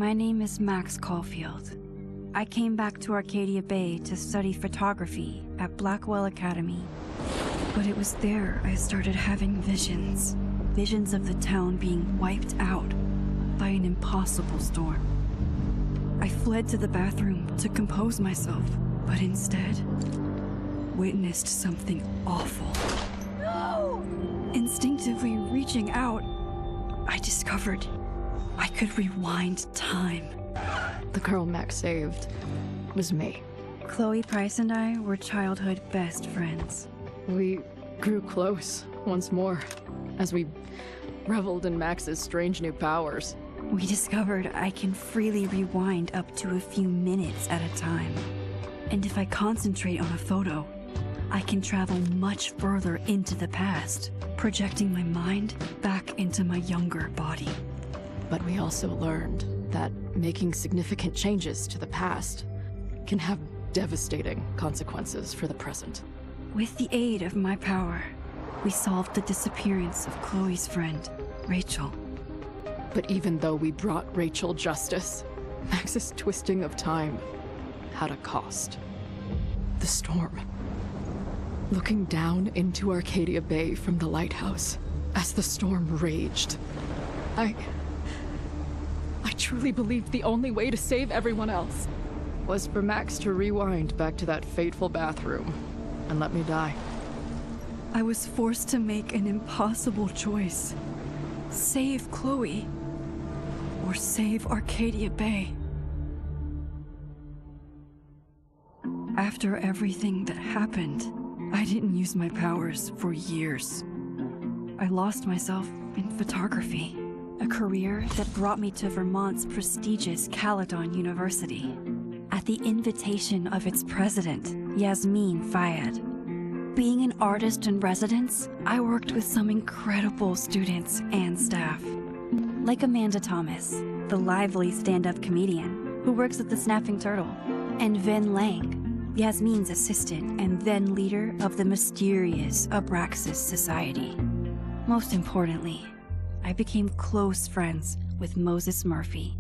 My name is Max Caulfield. I came back to Arcadia Bay to study photography at Blackwell Academy. But it was there I started having visions. Visions of the town being wiped out by an impossible storm. I fled to the bathroom to compose myself, but instead witnessed something awful. No! Instinctively reaching out, I discovered I could rewind time. The girl Max saved was me. Chloe Price and I were childhood best friends. We grew close once more as we reveled in Max's strange new powers. We discovered I can freely rewind up to a few minutes at a time. And if I concentrate on a photo, I can travel much further into the past, projecting my mind back into my younger body. But we also learned that making significant changes to the past can have devastating consequences for the present. With the aid of my power, we solved the disappearance of Chloe's friend, Rachel. But even though we brought Rachel justice, Max's twisting of time had a cost. The storm. Looking down into Arcadia Bay from the lighthouse as the storm raged, I truly believed the only way to save everyone else was for Max to rewind back to that fateful bathroom and let me die. I was forced to make an impossible choice. Save Chloe, or save Arcadia Bay. After everything that happened, I didn't use my powers for years. I lost myself in photography, a career that brought me to Vermont's prestigious Caledon University, at the invitation of its president, Yasmin Fayed. Being an artist in residence, I worked with some incredible students and staff, like Amanda Thomas, the lively stand-up comedian who works at the Snapping Turtle, and Vin Lang, Yasmin's assistant and then leader of the mysterious Abraxas Society. Most importantly, I became close friends with Moses Murphy,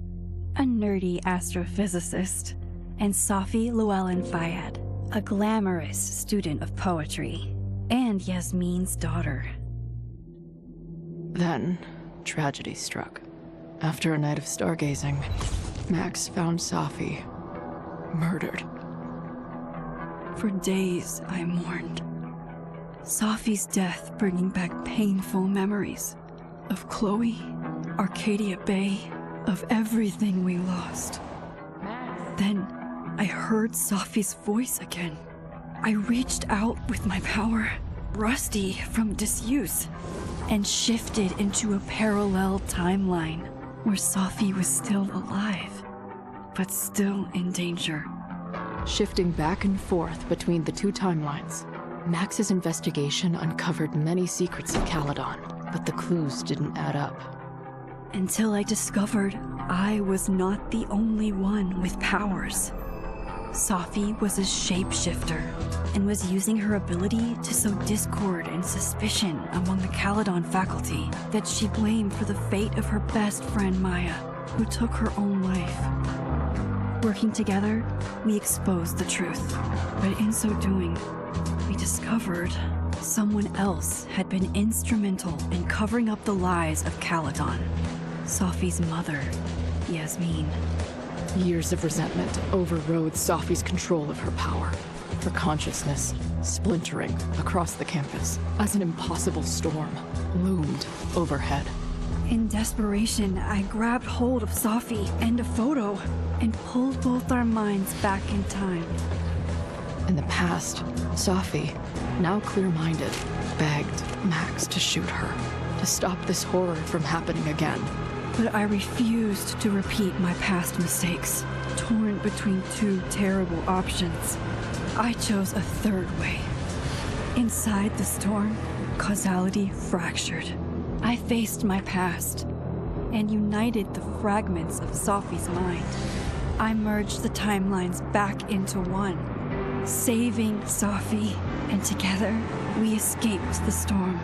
a nerdy astrophysicist, and Safi Llewellyn Fayed, a glamorous student of poetry, and Yasmin's daughter. Then, tragedy struck. After a night of stargazing, Max found Safi murdered. For days, I mourned. Safi's death bringing back painful memories of Chloe, Arcadia Bay, of everything we lost. Then, I heard Safi's voice again. I reached out with my power, rusty from disuse, and shifted into a parallel timeline where Safi was still alive, but still in danger. Shifting back and forth between the two timelines, Max's investigation uncovered many secrets of Caledon, but the clues didn't add up. Until I discovered I was not the only one with powers. Safi was a shapeshifter and was using her ability to sow discord and suspicion among the Caledon faculty that she blamed for the fate of her best friend Maya, who took her own life. Working together, we exposed the truth, but in so doing, we discovered someone else had been instrumental in covering up the lies of Caledon. Safi's mother, Yasmin. Years of resentment overrode Safi's control of her power, her consciousness splintering across the campus as an impossible storm loomed overhead. In desperation, I grabbed hold of Safi and a photo and pulled both our minds back in time. In the past, Safi, now clear-minded, begged Max to shoot her, to stop this horror from happening again. But I refused to repeat my past mistakes, torn between two terrible options. I chose a third way. Inside the storm, causality fractured. I faced my past and united the fragments of Safi's mind. I merged the timelines back into one, saving Safi, and together we escaped the storm.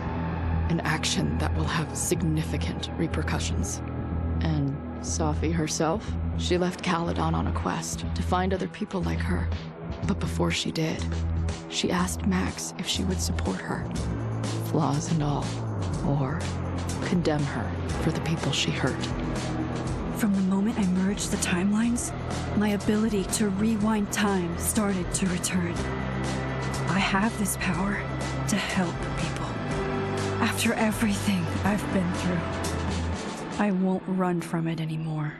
An action that will have significant repercussions. And Safi herself She left Caledon on a quest to find other people like her. But before she did, she asked Max if she would support her, flaws and all, or condemn her for the people she hurt. From the moment I merged the timelines, my ability to rewind time started to return. I have this power to help people. After everything I've been through, I won't run from it anymore.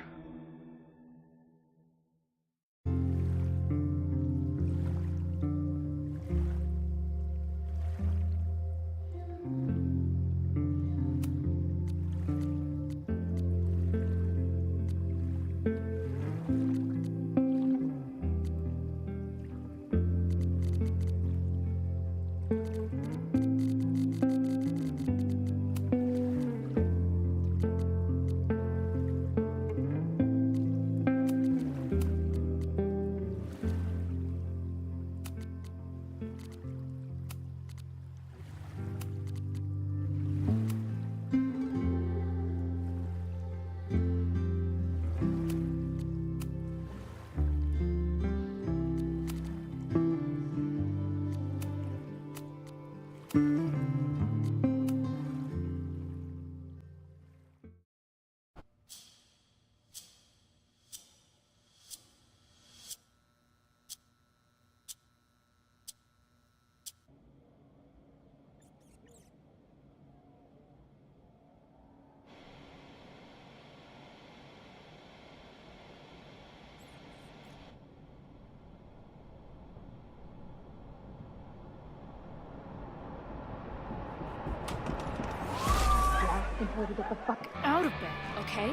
Until to get the fuck out of bed, okay?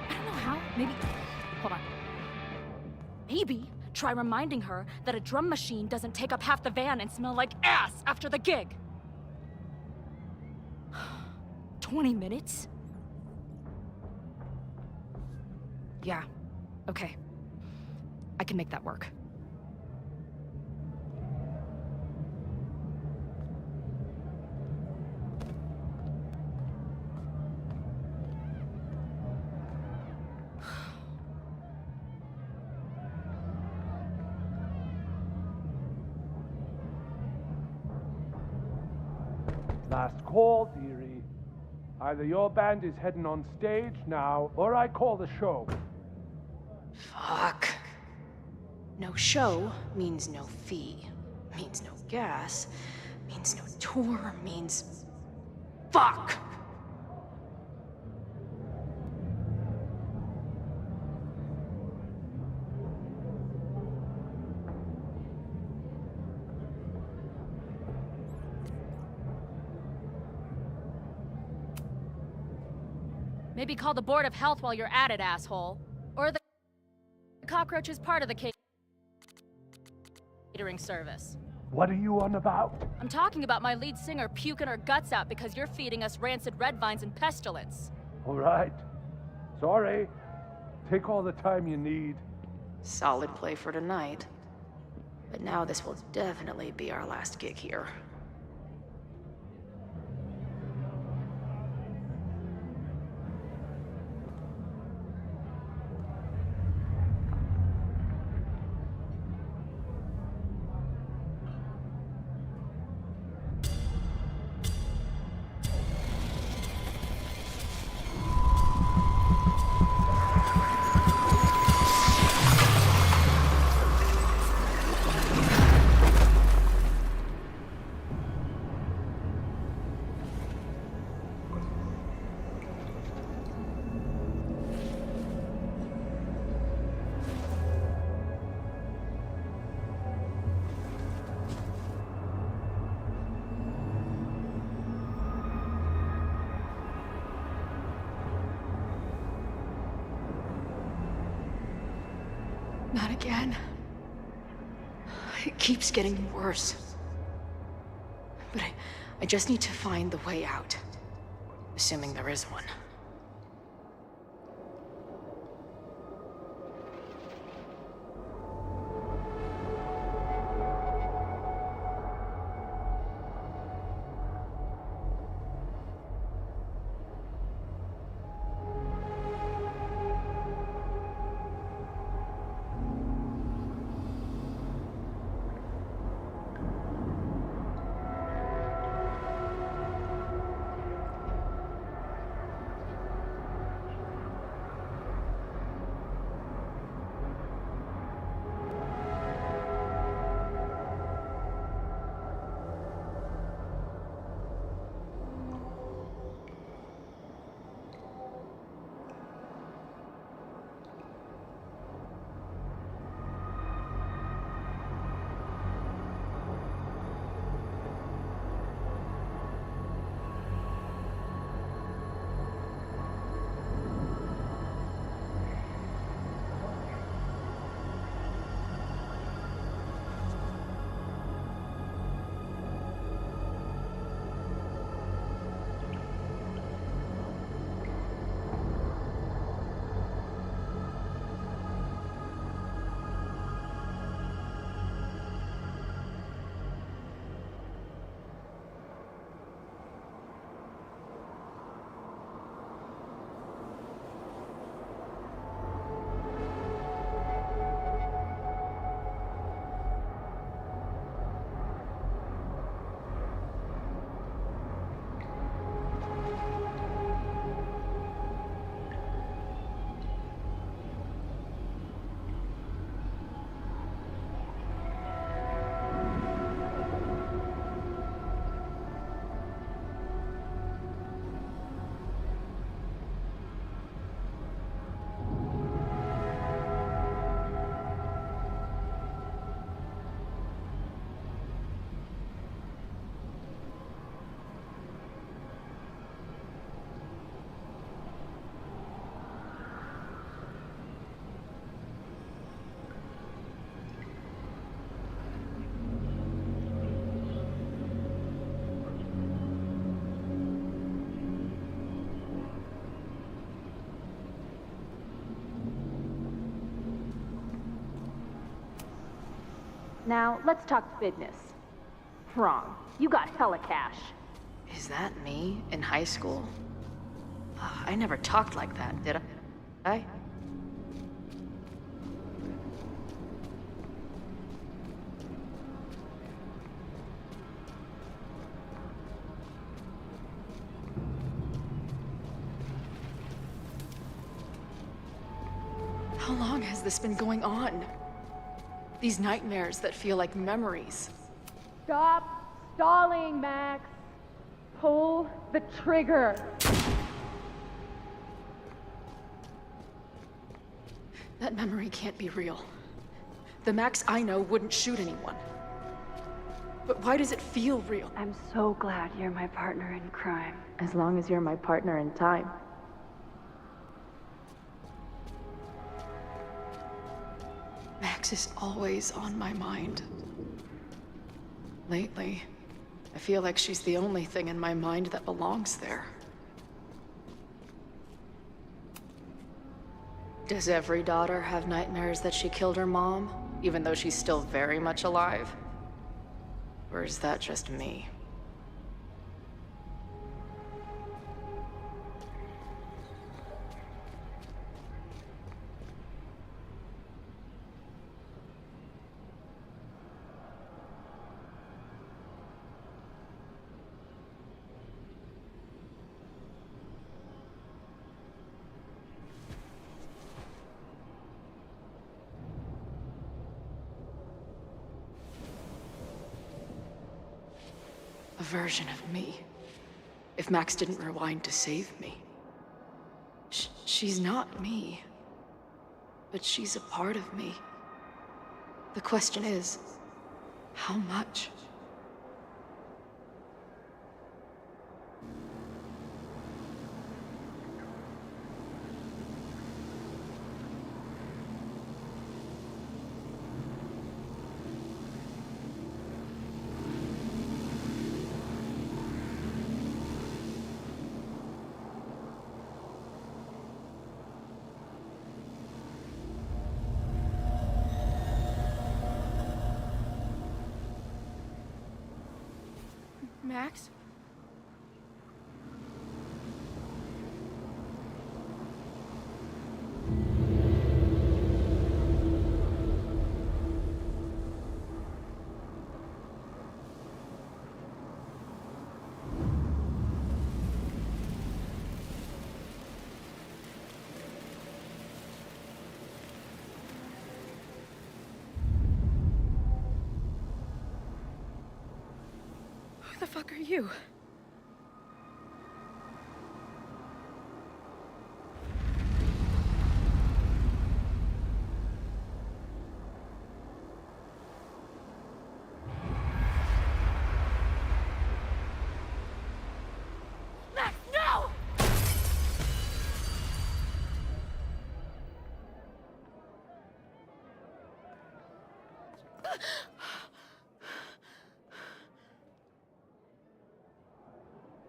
I don't know how. Maybe. Hold on. Maybe try reminding her that a drum machine doesn't take up half the van and smell like ass after the gig. 20 minutes? Yeah. Okay. I can make that work. Last call, dearie. Either your band is heading on stage now, or I call the show. Fuck. No show means no fee. Means no gas. Means no tour. Means... Fuck! Maybe call the Board of Health while you're at it, asshole. Or the cockroach is part of the catering service. What are you on about? I'm talking about my lead singer puking her guts out because you're feeding us rancid red vines and pestilence. All right. Sorry. Take all the time you need. Solid play for tonight. But now this will definitely be our last gig here. Not again. It keeps getting worse. But I just need to find the way out. Assuming there is one. Now, let's talk business. Wrong. You got hella cash. Is that me in high school? I never talked like that, did I? How long has this been going on? These nightmares that feel like memories. Stop stalling, Max. Pull the trigger. That memory can't be real. The Max I know wouldn't shoot anyone. But why does it feel real? I'm so glad you're my partner in crime. As long as you're my partner in time. Max is always on my mind. Lately, I feel like she's the only thing in my mind that belongs there. Does every daughter have nightmares that she killed her mom, even though she's still very much alive? Or is that just me? A version of me. If Max didn't rewind to save me. She's not me. But she's a part of me. The question is, how much? Max? Who the fuck are you? Max, no!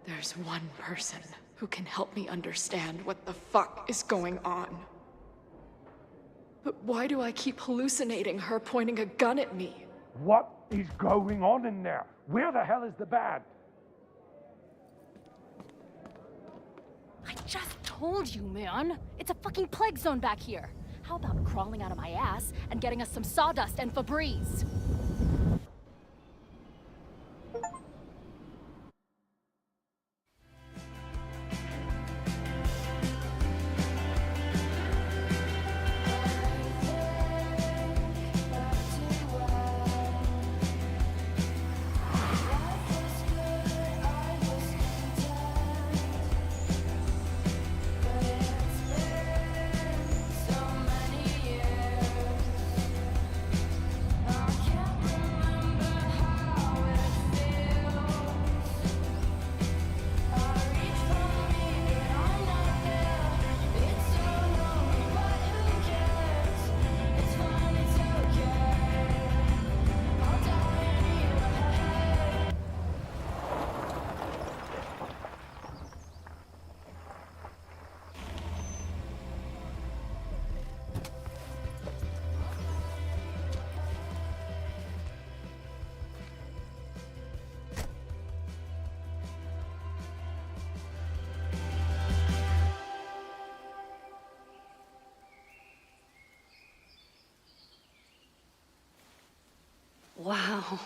There's one person who can help me understand what the fuck is going on. But why do I keep hallucinating her pointing a gun at me? What is going on in there? Where the hell is the band? I just told you, man. It's a fucking plague zone back here. How about crawling out of my ass and getting us some sawdust and Febreze? I can't Wow.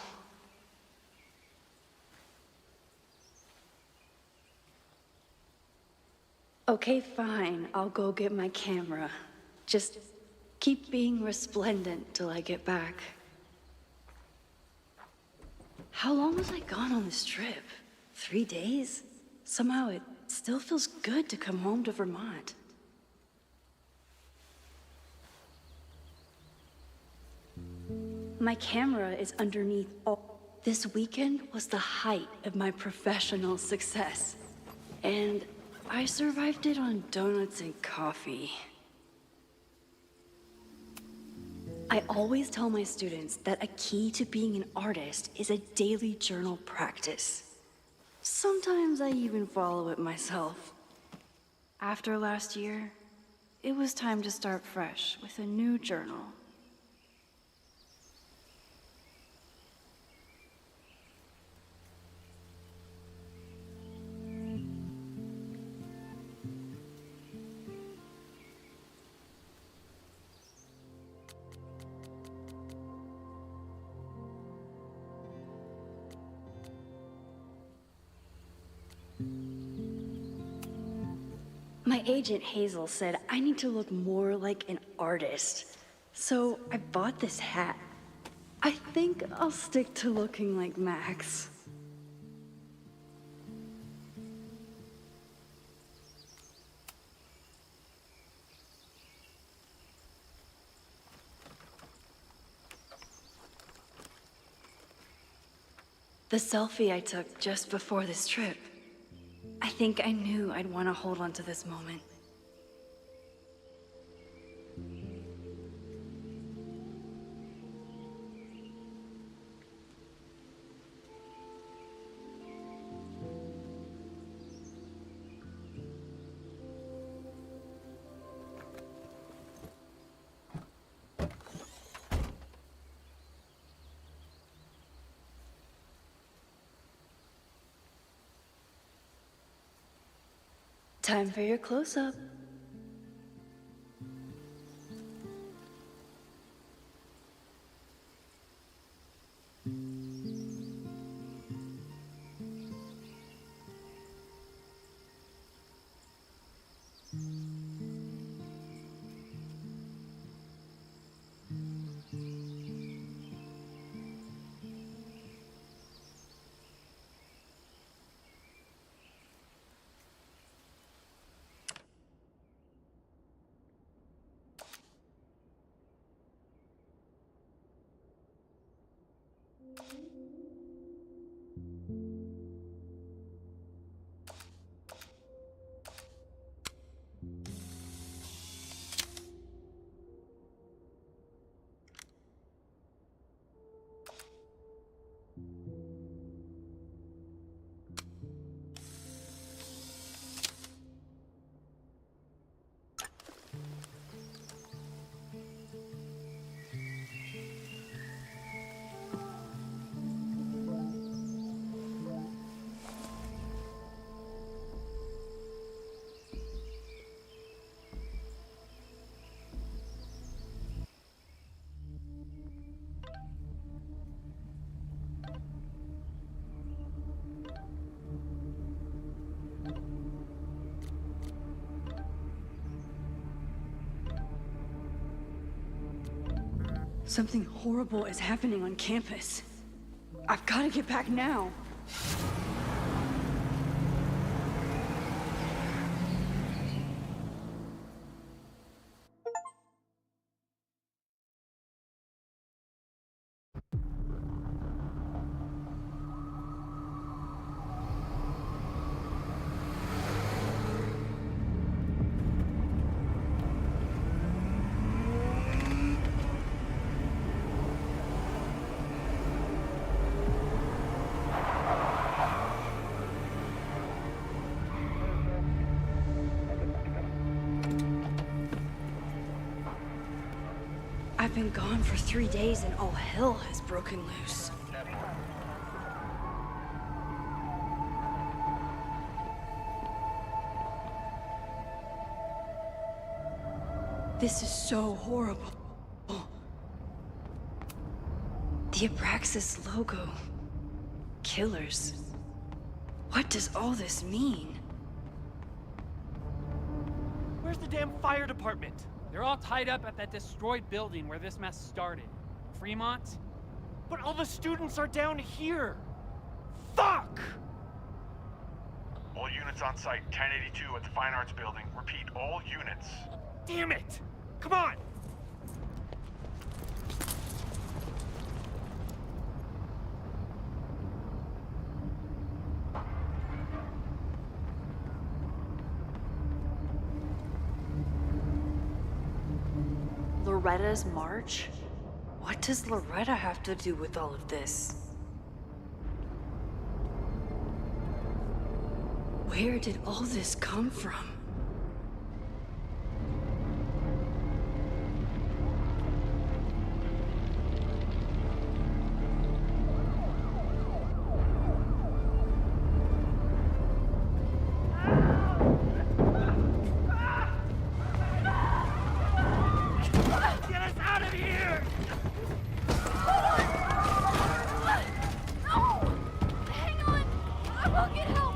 Okay, fine. I'll go get my camera. Just keep being resplendent till I get back. How long was I gone on this trip? 3 days? Somehow it still feels good to come home to Vermont. My camera is underneath all. This weekend was the height of my professional success. And I survived it on donuts and coffee. I always tell my students that a key to being an artist is a daily journal practice. Sometimes I even follow it myself. After last year, it was time to start fresh with a new journal. My agent Hazel said I need to look more like an artist, so I bought this hat. I think I'll stick to looking like Max. The selfie I took just before this trip. I think I knew I'd want to hold on to this moment. Time for your close-up. Something horrible is happening on campus. I've got to get back now. I've been gone for 3 days and all hell has broken loose. This is so horrible. The Abraxas logo. Killers. What does all this mean? Where's the damn fire department? They're all tied up at that destroyed building where this mess started. Fremont? But all the students are down here! Fuck! All units on site, 1082 at the Fine Arts Building. Repeat, all units. Damn it! Come on! Loretta's march? What does Loretta have to do with all of this? Where did all this come from? Get us out of here! No! Hang on! I will get help!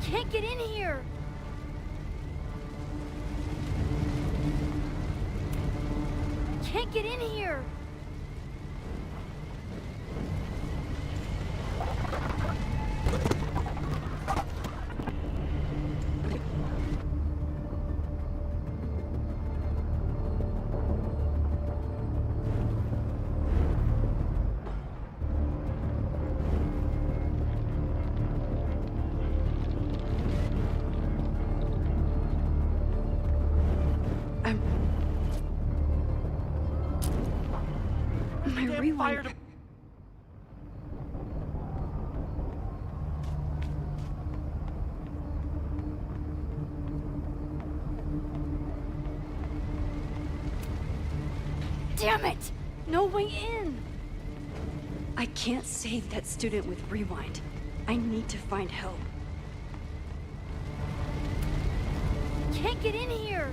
Can't get in here! Can't get in here! My rewind. Damn it! No way in! I can't save that student with rewind. I need to find help. Can't get in here!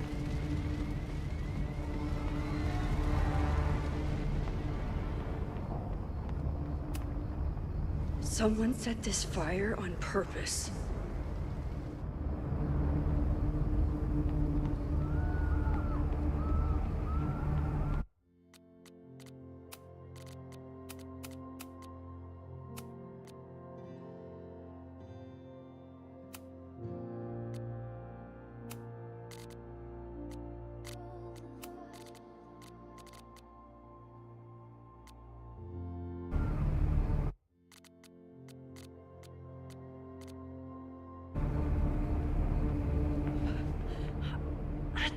Someone set this fire on purpose.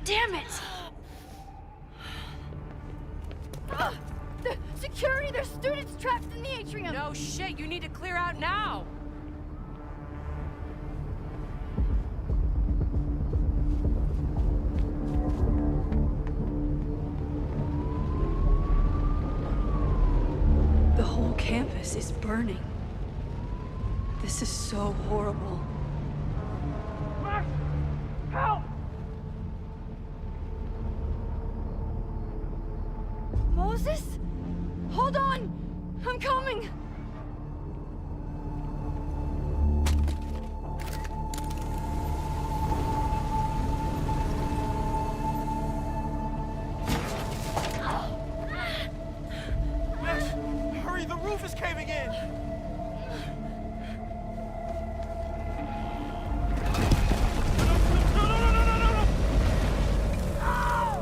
Damn it! The security! There's students trapped in the atrium! No shit, you need to clear out now! The whole campus is burning. This is so horrible. Max! Help! Moses? Hold on! I'm coming! Max, hurry, the roof is caving in! No!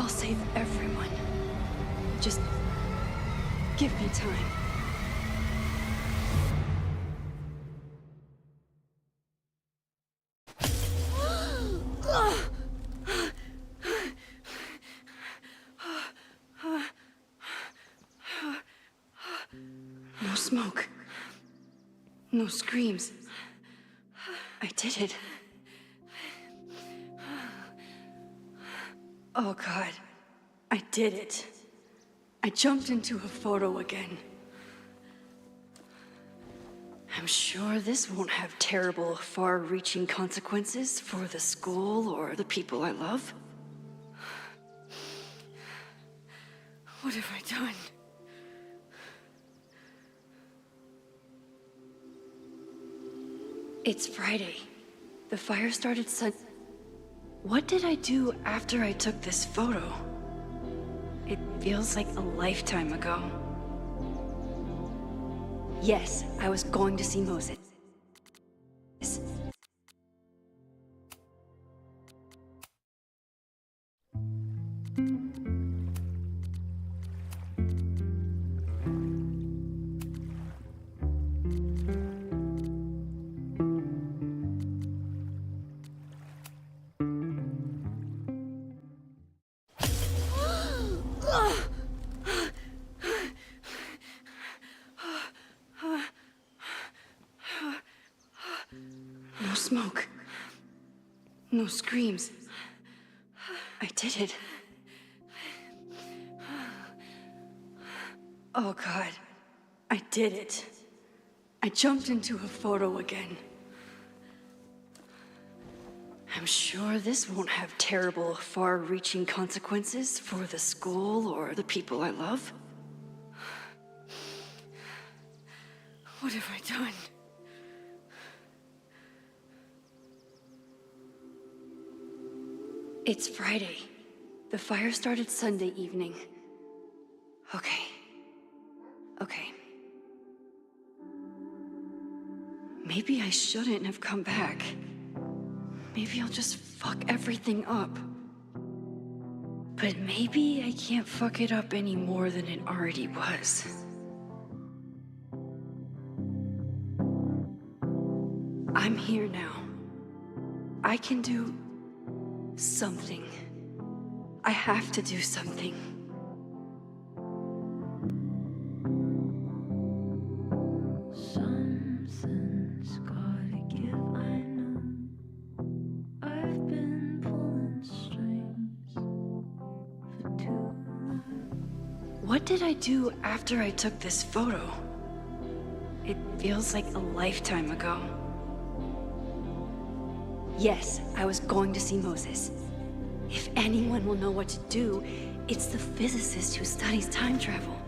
I'll save everyone. Just give me time. No smoke. No screams. I did it. Oh God, I did it. I jumped into a photo again. I'm sure this won't have terrible, far-reaching consequences for the school or the people I love. What have I done? It's Friday. The fire started What did I do after I took this photo? It feels like a lifetime ago. Yes, I was going to see Moses. No smoke. No screams. I did it. Oh God, I did it. I jumped into a photo again. I'm sure this won't have terrible, far-reaching consequences for the school or the people I love. What have I done? It's Friday. The fire started Sunday evening. Okay. Maybe I shouldn't have come back. Maybe I'll just fuck everything up. But maybe I can't fuck it up any more than it already was. I'm here now. I can do something. I have to do something. Something's gotta give, I know. I've been pulling strings for too long. What did I do after I took this photo? It feels like a lifetime ago. Yes, I was going to see Moses. If anyone will know what to do, it's the physicist who studies time travel.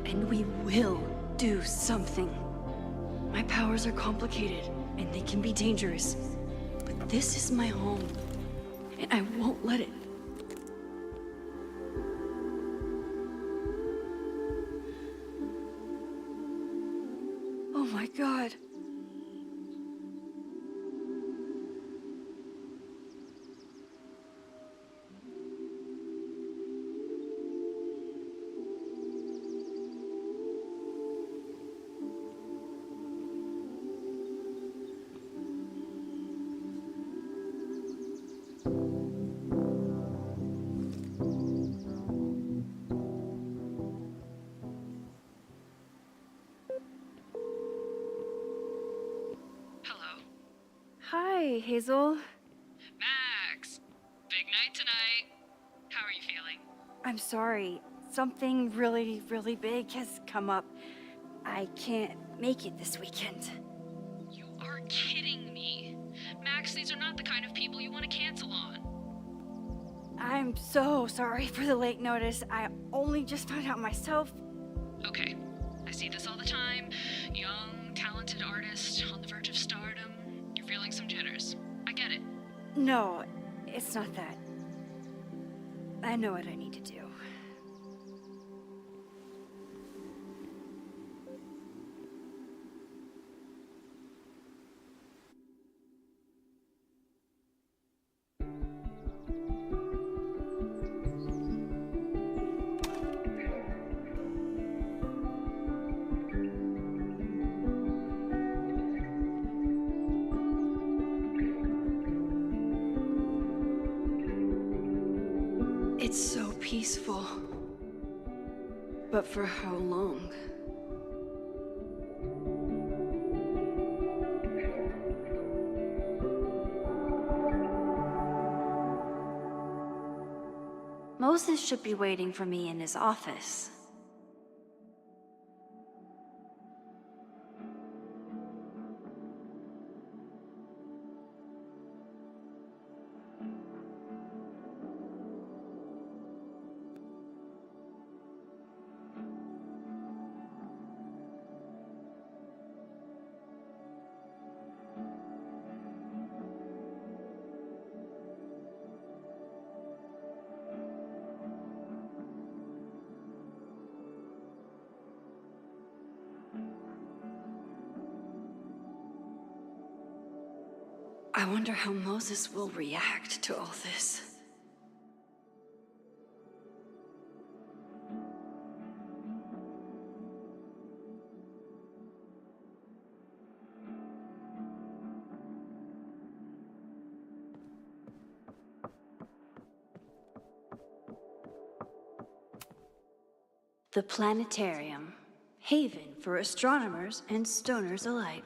And we will do something. My powers are complicated, and they can be dangerous. But this is my home, and I won't let it. Oh my God. Hi, Hazel. Max! Big night tonight. How are you feeling? I'm sorry. Something really, really big has come up. I can't make it this weekend. You are kidding me. Max, these are not the kind of people you want to cancel on. I'm so sorry for the late notice. I only just found out myself. Okay, I see this all the time. Young, talented artist on the verge of stardom. You're feeling some jitters. I get it. No, it's not that. I know what I need to do. It's so peaceful. But for how long? Moses should be waiting for me in his office. I wonder how Moses will react to all this. The planetarium, haven for astronomers and stoners alike.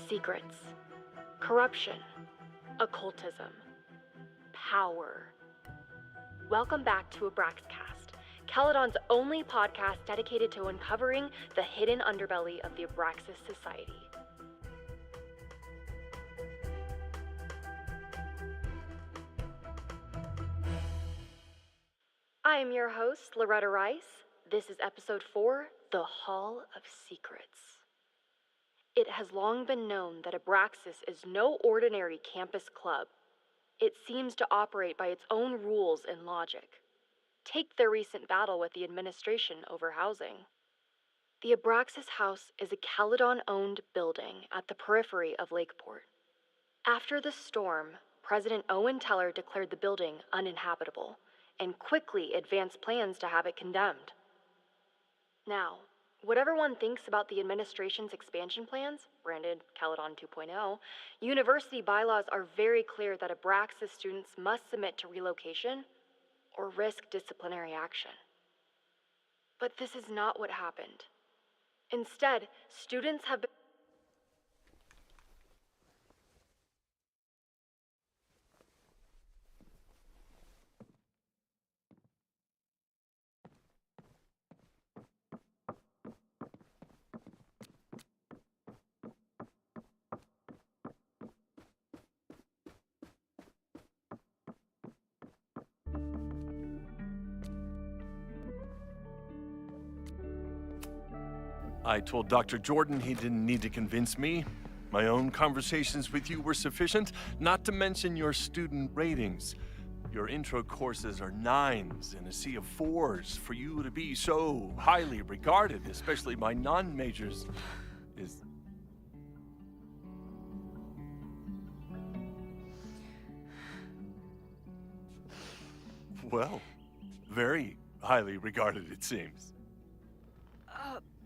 Secrets, corruption, occultism, power. Welcome back to Abraxcast, Caledon's only podcast dedicated to uncovering the hidden underbelly of the Abraxas Society. I am your host, Loretta Rice. This is episode 4, The Hall of Secrets. It has long been known that Abraxas is no ordinary campus club. It seems to operate by its own rules and logic. Take their recent battle with the administration over housing. The Abraxas House is a Caledon-owned building at the periphery of Lakeport. After the storm, President Owen Teller declared the building uninhabitable and quickly advanced plans to have it condemned. Now, whatever one thinks about the administration's expansion plans, branded Caledon 2.0, university bylaws are very clear that Abraxas students must submit to relocation or risk disciplinary action. But this is not what happened. Instead, students have been I told Dr. Jordan he didn't need to convince me. My own conversations with you were sufficient, not to mention your student ratings. Your intro courses are 9s in a sea of 4s. For you to be so highly regarded, especially by non-majors, is... well, very highly regarded, it seems.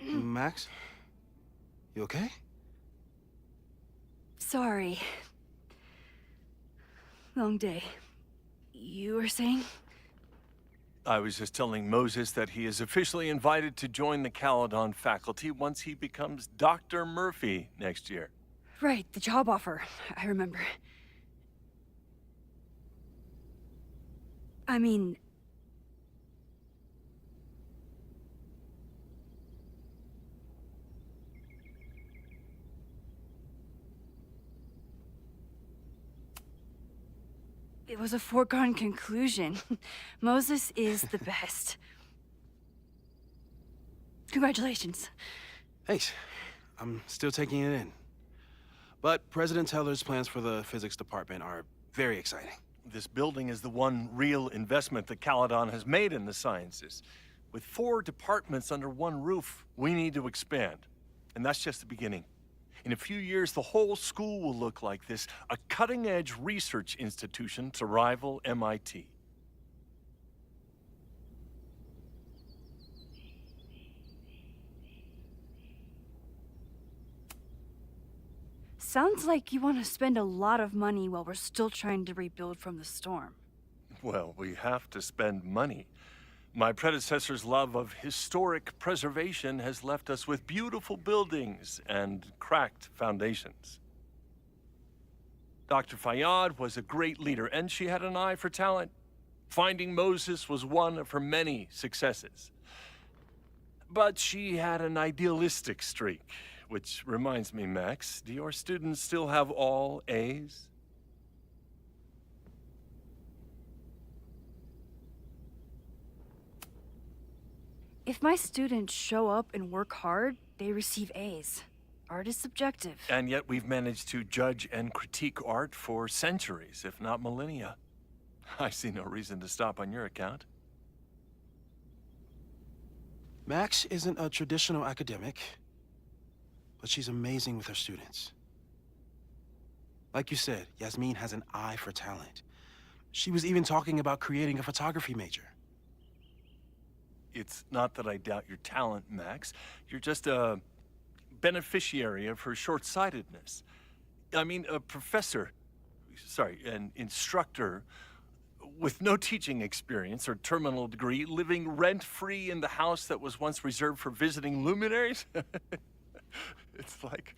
Max? You okay? Sorry. Long day. You were saying? I was just telling Moses that he is officially invited to join the Caledon faculty once he becomes Dr. Murphy next year. Right, the job offer. I remember. I mean... it was a foregone conclusion. Moses is the best. Congratulations. Thanks. I'm still taking it in. But President Teller's plans for the physics department are very exciting. This building is the one real investment that Caledon has made in the sciences. With 4 departments under one roof, we need to expand. And that's just the beginning. In a few years, the whole school will look like this, a cutting-edge research institution to rival MIT. Sounds like you want to spend a lot of money while we're still trying to rebuild from the storm. Well, we have to spend money. My predecessor's love of historic preservation has left us with beautiful buildings and cracked foundations. Dr. Fayyad was a great leader, and she had an eye for talent. Finding Moses was one of her many successes. But she had an idealistic streak, which reminds me, Max, do your students still have all A's? If my students show up and work hard, they receive A's. Art is subjective. And yet we've managed to judge and critique art for centuries, if not millennia. I see no reason to stop on your account. Max isn't a traditional academic, but she's amazing with her students. Like you said, Yasmin has an eye for talent. She was even talking about creating a photography major. It's not that I doubt your talent, Max. You're just a beneficiary of her short-sightedness. I mean, a professor, an instructor with no teaching experience or terminal degree, living rent-free in the house that was once reserved for visiting luminaries? It's like,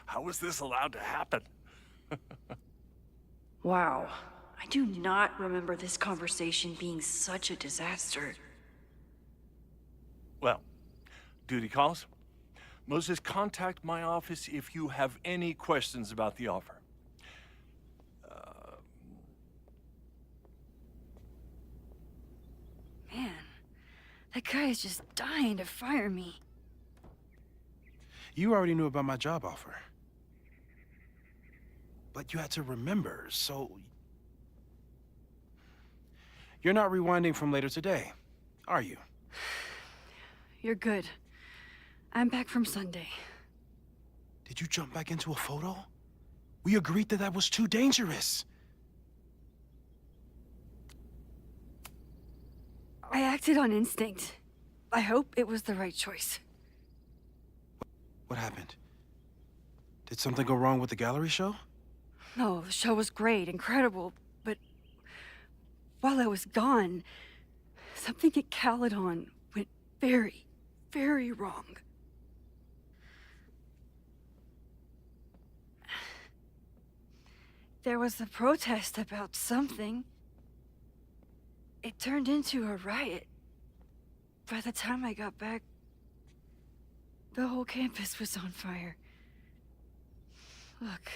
how was this allowed to happen? Wow. I do not remember this conversation being such a disaster. Well, duty calls. Moses, contact my office if you have any questions about the offer. Man, that guy is just dying to fire me. You already knew about my job offer. But you had to remember, so... You're not rewinding from later today, are you? You're good. I'm back from Sunday. Did you jump back into a photo? We agreed that that was too dangerous. I acted on instinct. I hope it was the right choice. What happened? Did something go wrong with the gallery show? No, the show was great, incredible, but while I was gone, something at Caledon went very, very wrong. There was a protest about something. It turned into a riot. By the time I got back, the whole campus was on fire. Look.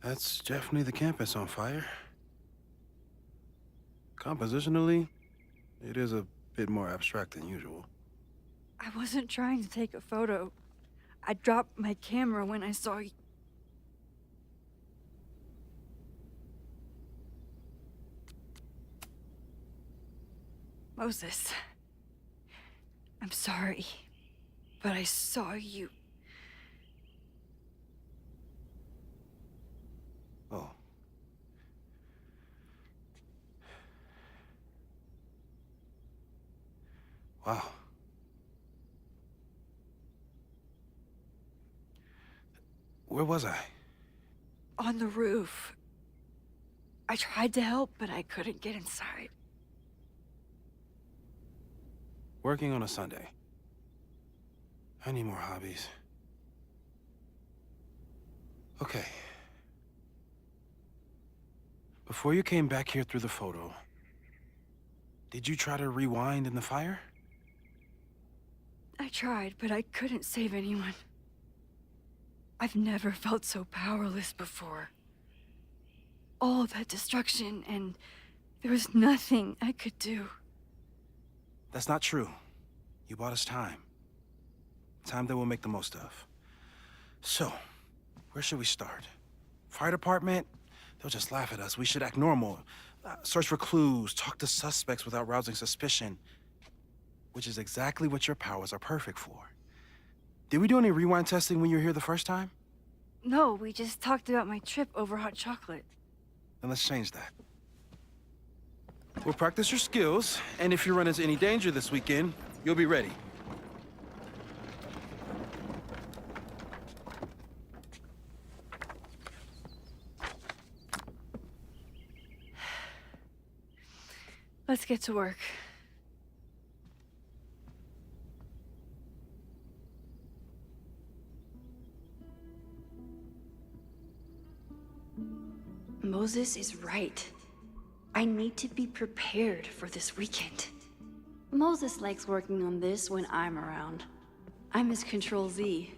That's definitely the campus on fire. Compositionally, it is a bit more abstract than usual. I wasn't trying to take a photo. I dropped my camera when I saw you. Moses, I'm sorry, but I saw you. Oh. Wow. Where was I? On the roof. I tried to help, but I couldn't get inside. Working on a Sunday. I need more hobbies. Okay. Before you came back here through the photo, did you try to rewind in the fire? I tried, but I couldn't save anyone. I've never felt so powerless before. All that destruction, and there was nothing I could do. That's not true. You bought us time. Time that we'll make the most of. So, where should we start? Fire department? They'll just laugh at us. We should act normal. Search for clues, talk to suspects without rousing suspicion. Which is exactly what your powers are perfect for. Did we do any rewind testing when you were here the first time? No, we just talked about my trip over hot chocolate. Then let's change that. We'll practice your skills, and if you run into any danger this weekend, you'll be ready. Let's get to work. Moses is right. I need to be prepared for this weekend. Moses likes working on this when I'm around. I'm his Control Z.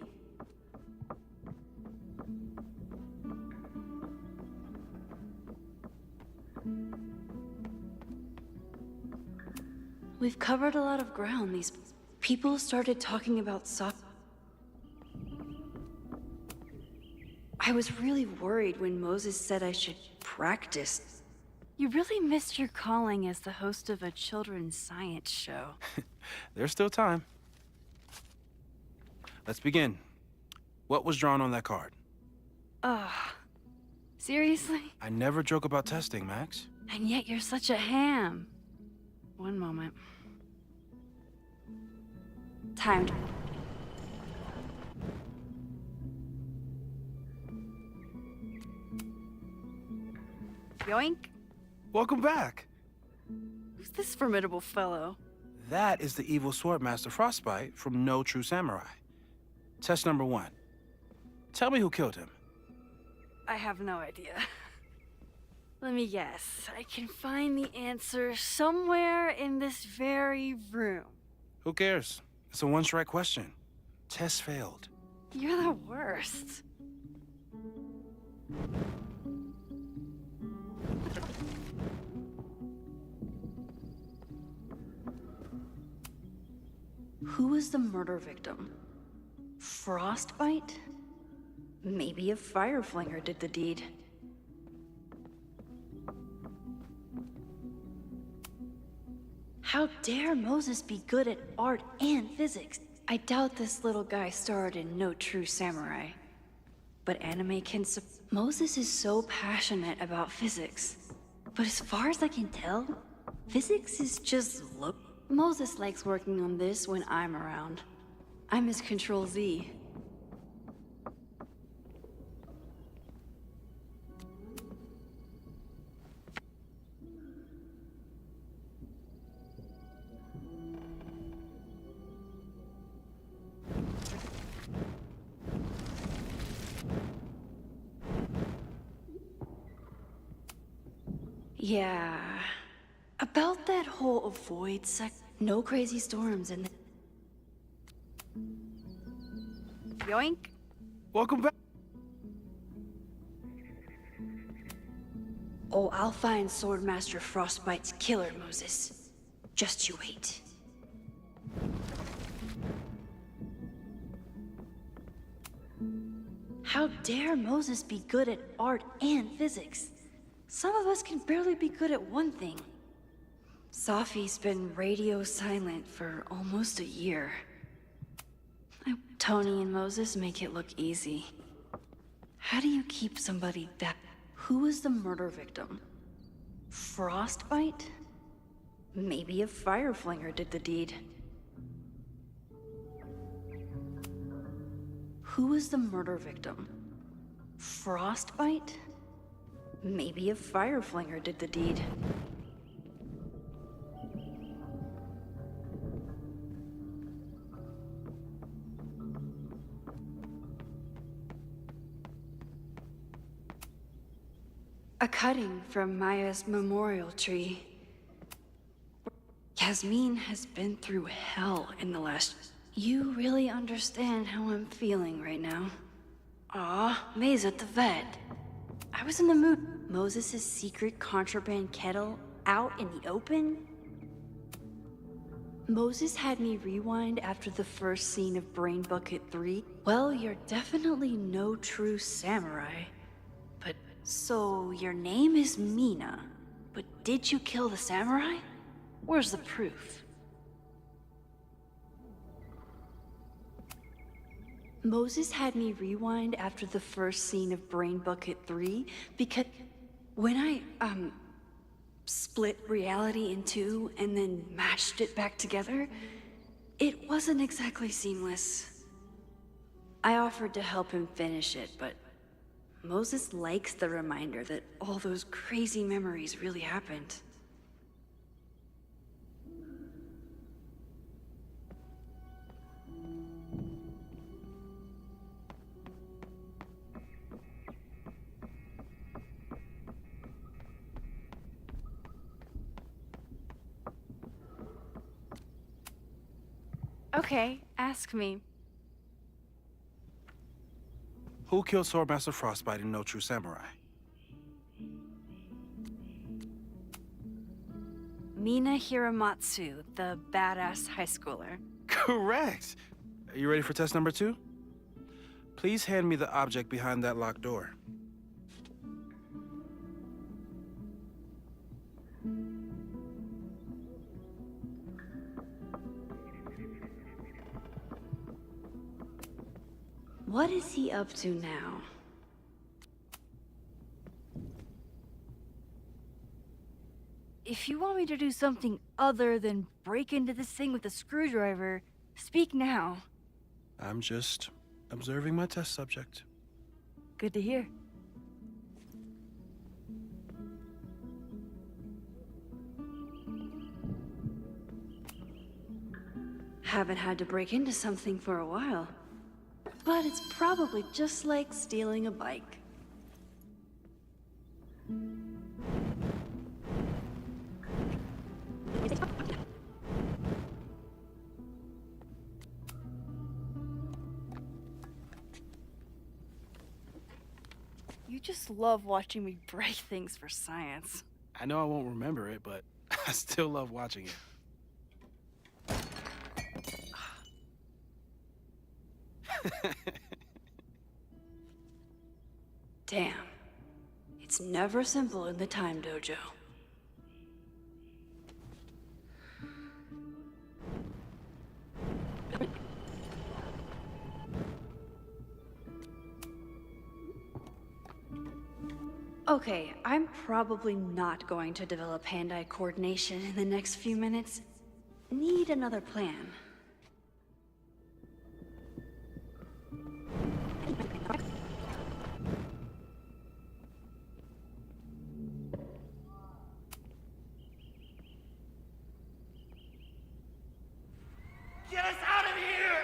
We've covered a lot of ground. These people started talking about I was really worried when Moses said I should practice. You really missed your calling as the host of a children's science show. There's still time. Let's begin. What was drawn on that card? Seriously? I never joke about testing, Max. And yet you're such a ham. One moment. Timed. Yoink. Welcome back. Who's this formidable fellow? That is the evil Swordmaster Frostbite from No True Samurai. Test number 1. Tell me who killed him. I have no idea. Let me guess. I can find the answer somewhere in this very room. Who cares? It's a one-strike question. Test failed. You're the worst. Who was the murder victim? Frostbite? Maybe a fireflinger did the deed. How dare Moses be good at art and physics? I doubt this little guy starred in No True Samurai. But anime can Moses is so passionate about physics. But as far as I can tell, physics is just look. Moses likes working on this when I'm around. I'm his Control Z. Yeah, about that whole avoid no crazy storms and Yoink. Welcome back. Oh, I'll find Swordmaster Frostbite's killer, Moses. Just you wait. How dare Moses be good at art and physics? Some of us can barely be good at one thing. Safi's been radio silent for almost a year. Tony and Moses make it look easy. How do you keep somebody that... Who was the murder victim? Frostbite? Maybe a fireflinger did the deed. Who was the murder victim? Frostbite? Maybe a fireflinger did the deed. A cutting from Maya's memorial tree. Yasmin has been through hell in the last... You really understand how I'm feeling right now. Aw, May's at the vet. I was in the mood. Moses' secret contraband kettle out in the open? Moses had me rewind after the first scene of Brain Bucket 3. Well, you're definitely no true samurai. But, so your name is Mina, but did you kill the samurai? Where's the proof? Moses had me rewind after the first scene of Brain Bucket 3 because when I, split reality in two and then mashed it back together, it wasn't exactly seamless. I offered to help him finish it, but Moses likes the reminder that all those crazy memories really happened. Okay, ask me. Who killed Swordmaster Frostbite in No True Samurai? Mina Hiramatsu, the badass high schooler. Correct! Are you ready for test number 2? Please hand me the object behind that locked door. What is he up to now? If you want me to do something other than break into this thing with a screwdriver, speak now. I'm just observing my test subject. Good to hear. Haven't had to break into something for a while. But it's probably just like stealing a bike. You just love watching me break things for science. I know I won't remember it, but I still love watching it. Damn. It's never simple in the time dojo. Okay, I'm probably not going to develop hand-eye coordination in the next few minutes. Need another plan. Get us out of here!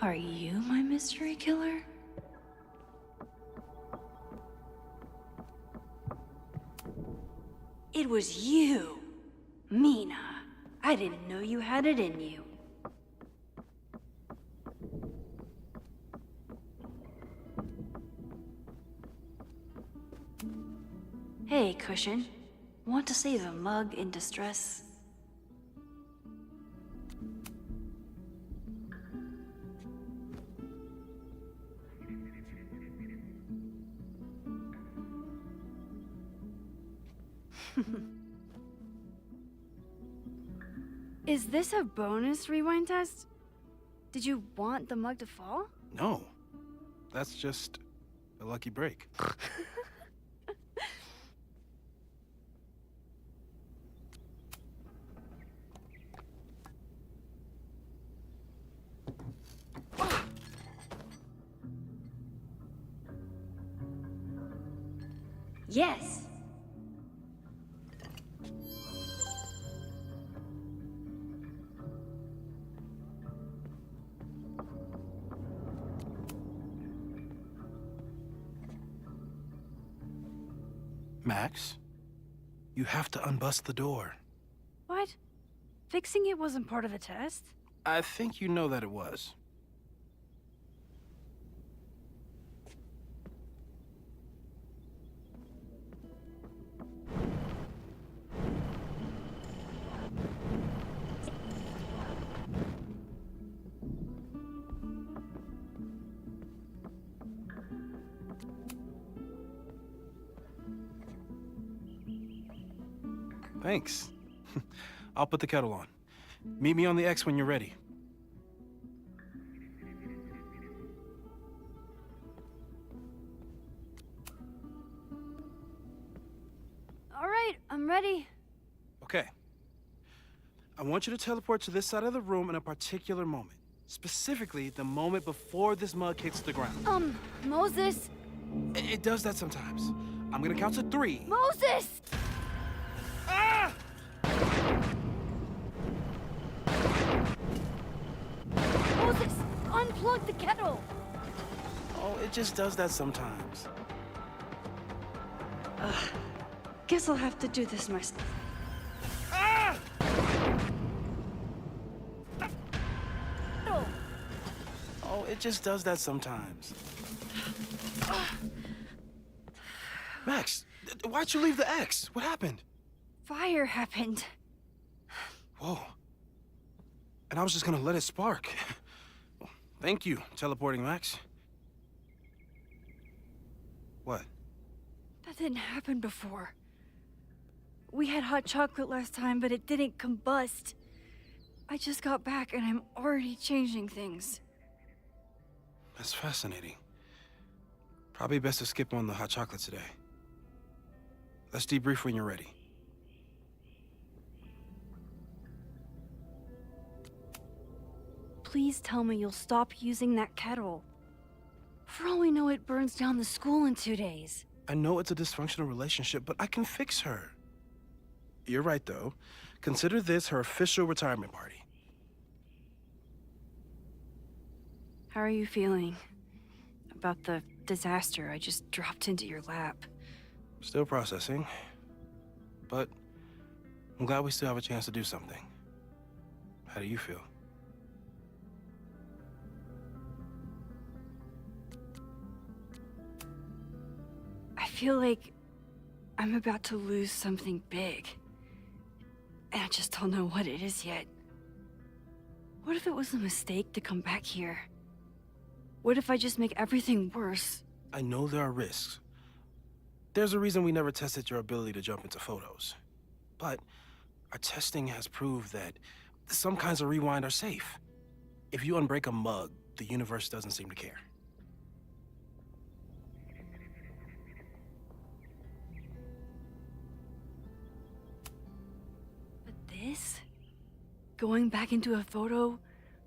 Are you my mystery killer? It was you, Mina. I didn't know you had it in you. Hey, Cushion. Want to save a mug in distress? Is this a bonus rewind test? Did you want the mug to fall? No. That's just a lucky break. Yes. Max, You have to unbust the door. What? Fixing it wasn't part of the test? I think you know that it was. Thanks. I'll put the kettle on. Meet me on the X when you're ready. All right, I'm ready. Okay. I want you to teleport to this side of the room in a particular moment. Specifically, the moment before this mug hits the ground. Moses! It does that sometimes. I'm gonna count to 3. Moses! Ah! Moses, unplug the kettle! Oh, it just does that sometimes. Guess I'll have to do this myself. Ah! No. Oh, it just does that sometimes. Max, why'd you leave the X? What happened? Fire happened. Whoa. And I was just gonna let it spark. Well, thank you, teleporting Max. What? That didn't happen before. We had hot chocolate last time, but it didn't combust. I just got back and I'm already changing things. That's fascinating. Probably best to skip on the hot chocolate today. Let's debrief when you're ready. Please tell me you'll stop using that kettle. For all we know, it burns down the school in 2 days. I know it's a dysfunctional relationship, but I can fix her. You're right, though. Consider this her official retirement party. How are you feeling about the disaster I just dropped into your lap? Still processing, but I'm glad we still have a chance to do something. How do you feel? I feel like I'm about to lose something big. And I just don't know what it is yet. What if it was a mistake to come back here? What if I just make everything worse? I know there are risks. There's a reason we never tested your ability to jump into photos. But our testing has proved that some kinds of rewind are safe. If you unbreak a mug, the universe doesn't seem to care. But this? Going back into a photo?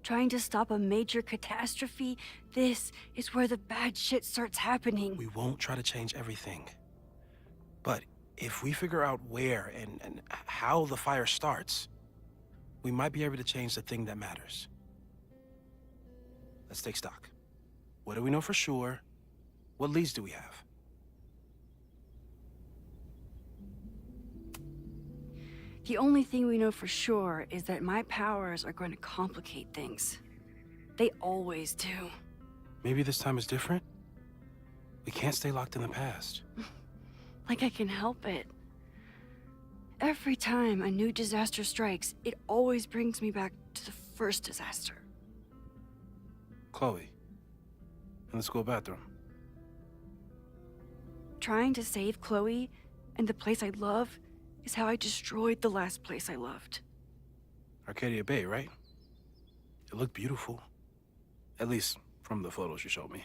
Trying to stop a major catastrophe? This is where the bad shit starts happening. We won't try to change everything. But if we figure out where and how the fire starts, we might be able to change the thing that matters. Let's take stock. What do we know for sure? What leads do we have? The only thing we know for sure is that my powers are going to complicate things. They always do. Maybe this time is different? We can't stay locked in the past. Like I can help it. Every time a new disaster strikes, it always brings me back to the first disaster. Chloe, in the school bathroom. Trying to save Chloe and the place I love is how I destroyed the last place I loved. Arcadia Bay, right? It looked beautiful. At least from the photos you showed me.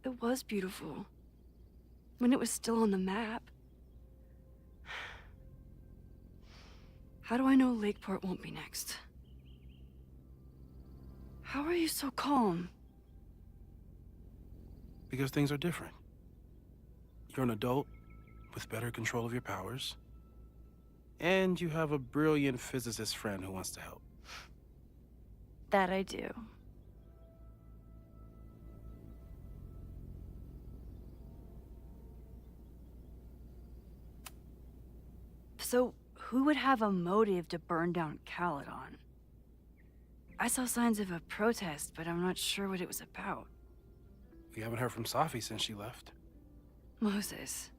It was beautiful. When it was still on the map. How do I know Lakeport won't be next? How are you so calm? Because things are different. You're an adult with better control of your powers. And you have a brilliant physicist friend who wants to help. That I do. So, who would have a motive to burn down Caledon? I saw signs of a protest, but I'm not sure what it was about. We haven't heard from Safi since she left. Moses.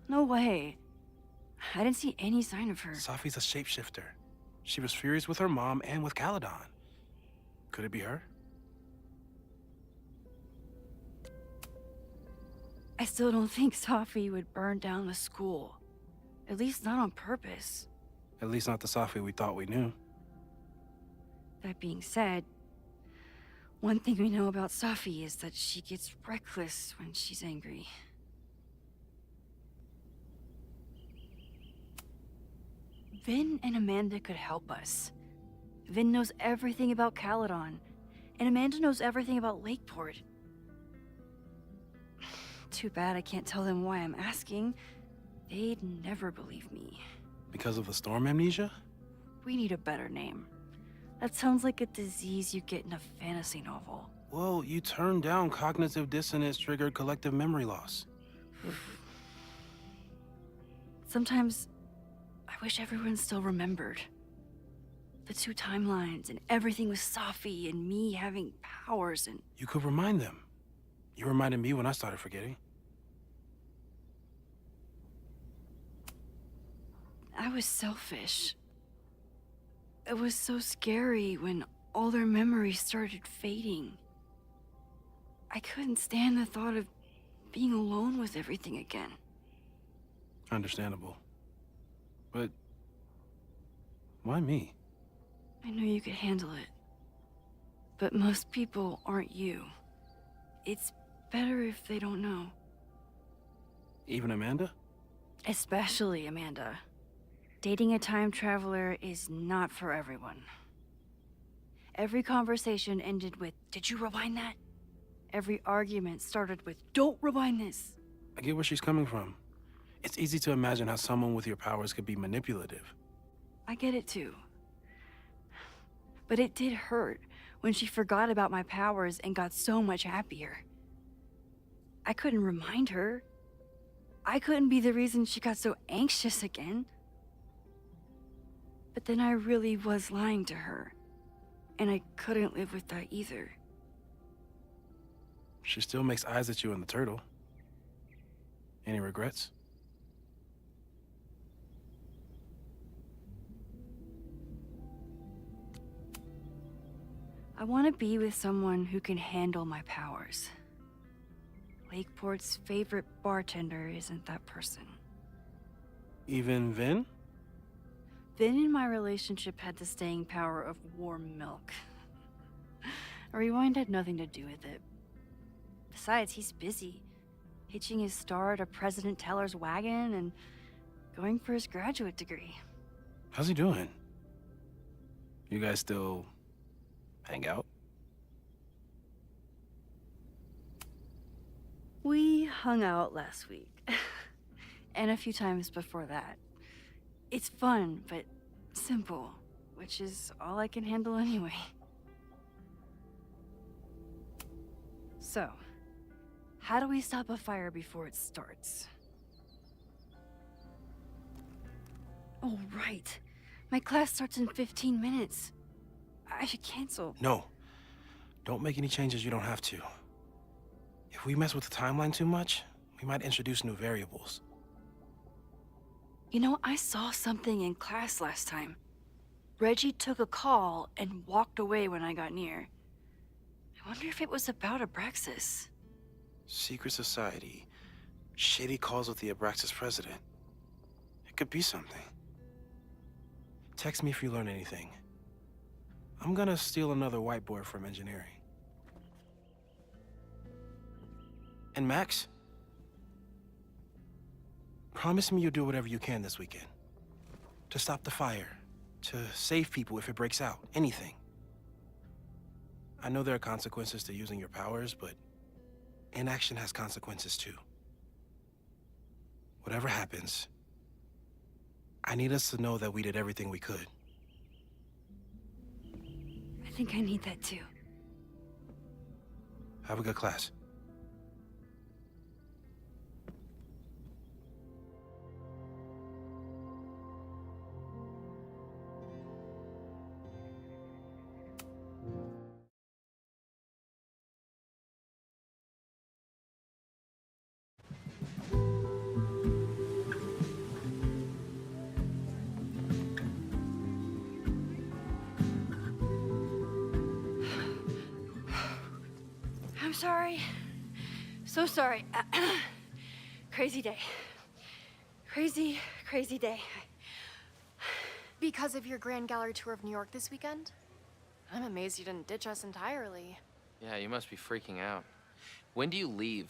No way. I didn't see any sign of her. Safi's a shapeshifter. She was furious with her mom and with Caledon. Could it be her? I still don't think Safi would burn down the school. At least not on purpose. At least not the Safi we thought we knew. That being said, one thing we know about Safi is that she gets reckless when she's angry. Vin and Amanda could help us. Vin knows everything about Caledon, and Amanda knows everything about Lakeport. Too bad I can't tell them why I'm asking. They'd never believe me. Because of the storm amnesia? We need a better name. That sounds like a disease you get in a fantasy novel. Well, you turned down cognitive dissonance triggered collective memory loss. Sometimes, I wish everyone still remembered. The two timelines and everything with Safi and me having powers and... You could remind them. You reminded me when I started forgetting. I was selfish. It was so scary when all their memories started fading. I couldn't stand the thought of being alone with everything again. Understandable. But why me? I know you could handle it. But most people aren't you. It's better if they don't know. Even Amanda? Especially Amanda. Dating a time traveler is not for everyone. Every conversation ended with, "Did you rewind that?" Every argument started with, "Don't rewind this." I get where she's coming from. It's easy to imagine how someone with your powers could be manipulative. I get it too. But it did hurt when she forgot about my powers and got so much happier. I couldn't remind her. I couldn't be the reason she got so anxious again. But then I really was lying to her, and I couldn't live with that either. She still makes eyes at you and the turtle. Any regrets? I want to be with someone who can handle my powers. Lakeport's favorite bartender isn't that person. Even Vin? Vin in my relationship had the staying power of warm milk. A rewind had nothing to do with it. Besides, he's busy, hitching his star to President Teller's wagon and going for his graduate degree. How's he doing? You guys still hang out? We hung out last week, and a few times before that. It's fun, but simple, which is all I can handle anyway. So, how do we stop a fire before it starts? Oh, right. My class starts in 15 minutes. I should cancel. No. Don't make any changes you don't have to. If we mess with the timeline too much, we might introduce new variables. You know, I saw something in class last time. Reggie took a call and walked away when I got near. I wonder if it was about Abraxas. Secret society. Shady calls with the Abraxas president. It could be something. Text me if you learn anything. I'm gonna steal another whiteboard from engineering. And Max? Promise me you'll do whatever you can this weekend. To stop the fire. To save people if it breaks out. Anything. I know there are consequences to using your powers, but inaction has consequences too. Whatever happens, I need us to know that we did everything we could. I think I need that too. Have a good class. I'm sorry. So sorry. Crazy day. Crazy, crazy day. Because of your Grand Gallery tour of New York this weekend? I'm amazed you didn't ditch us entirely. Yeah, you must be freaking out. When do you leave?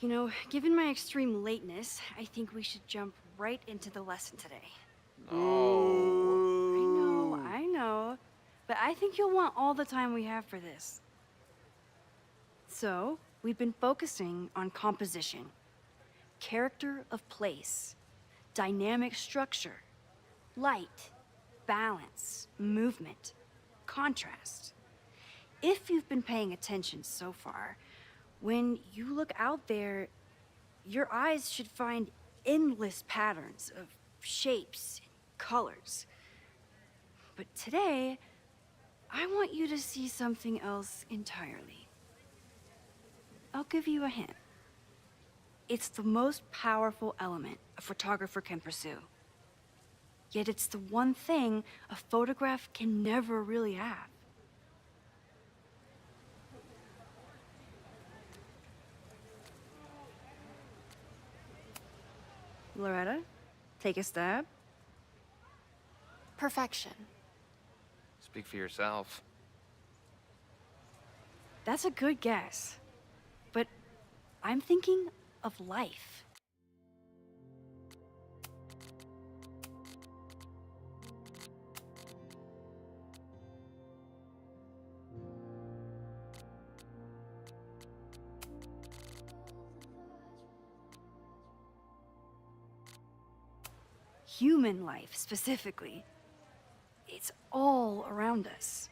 You know, given my extreme lateness, I think we should jump right into the lesson today. No. I know. But I think you'll want all the time we have for this. So, we've been focusing on composition, character of place, dynamic structure, light, balance, movement, contrast. If you've been paying attention so far, when you look out there, your eyes should find endless patterns of shapes and colors. But today, I want you to see something else entirely. I'll give you a hint. It's the most powerful element a photographer can pursue. Yet it's the one thing a photograph can never really have. Loretta, take a stab. Perfection. Speak for yourself. That's a good guess. But I'm thinking of life. Human life, specifically. It's all around us.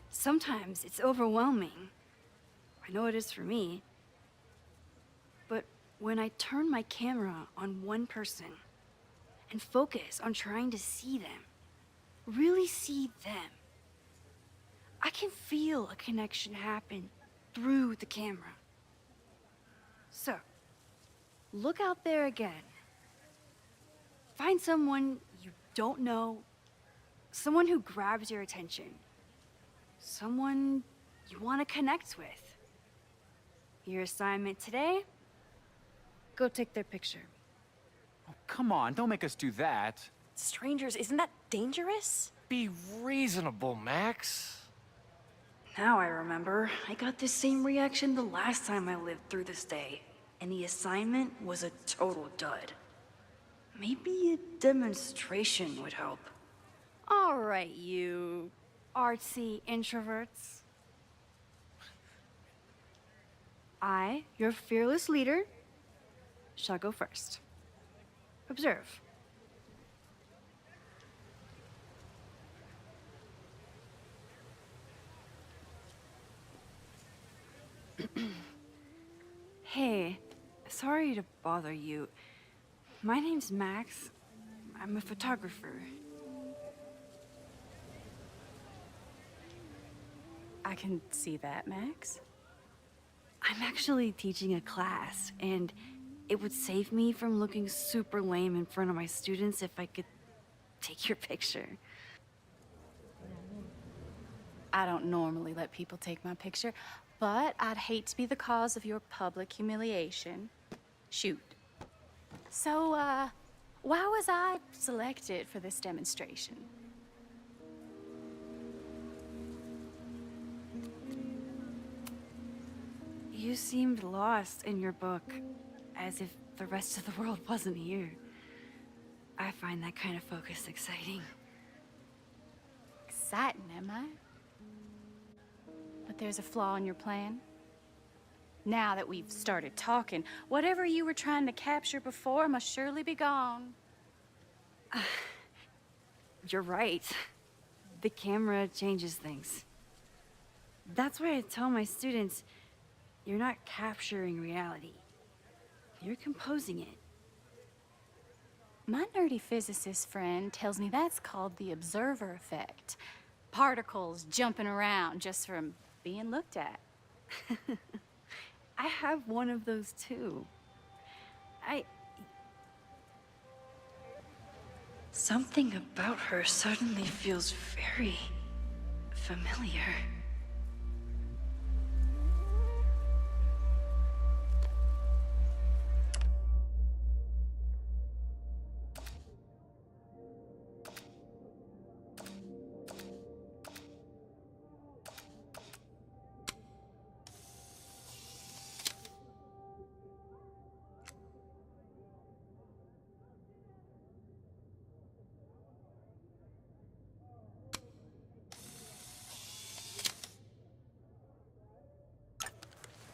Sometimes it's overwhelming. I know it is for me. But when I turn my camera on one person and focus on trying to see them, really see them, I can feel a connection happen through the camera. So, look out there again. Find someone you don't know, someone who grabs your attention, someone you want to connect with. Your assignment today? Go take their picture. Oh, come on, don't make us do that. Strangers, isn't that dangerous? Be reasonable, Max. Now I remember. I got this same reaction the last time I lived through this day, and the assignment was a total dud. Maybe a demonstration would help. All right, you artsy introverts. I, your fearless leader, shall go first. Observe. Hey, sorry to bother you. My name's Max. I'm a photographer. I can see that, Max. I'm actually teaching a class, and it would save me from looking super lame in front of my students if I could take your picture. I don't normally let people take my picture, but I'd hate to be the cause of your public humiliation. Shoot. So, why was I selected for this demonstration? You seemed lost in your book, as if the rest of the world wasn't here. I find that kind of focus exciting. Exciting, am I? But there's a flaw in your plan. Now that we've started talking, whatever you were trying to capture before must surely be gone. You're right. The camera changes things. That's why I tell my students, you're not capturing reality. You're composing it. My nerdy physicist friend tells me that's called the observer effect. Particles jumping around just from being looked at. I have one of those too. Something about her suddenly feels very familiar.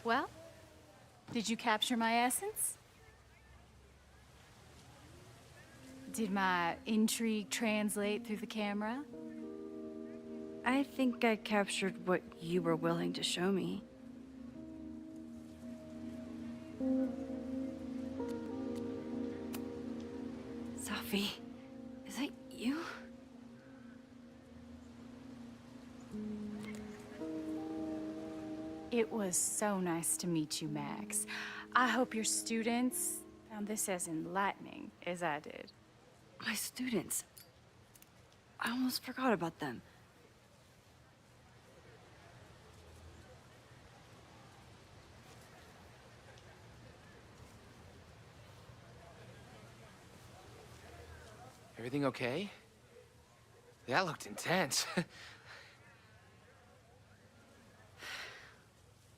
Well, did you capture my essence? Did my intrigue translate through the camera? I think I captured what you were willing to show me. Sophie, is that you? It was so nice to meet you, Max. I hope your students found this as enlightening as I did. My students. I almost forgot about them. Everything okay? That looked intense.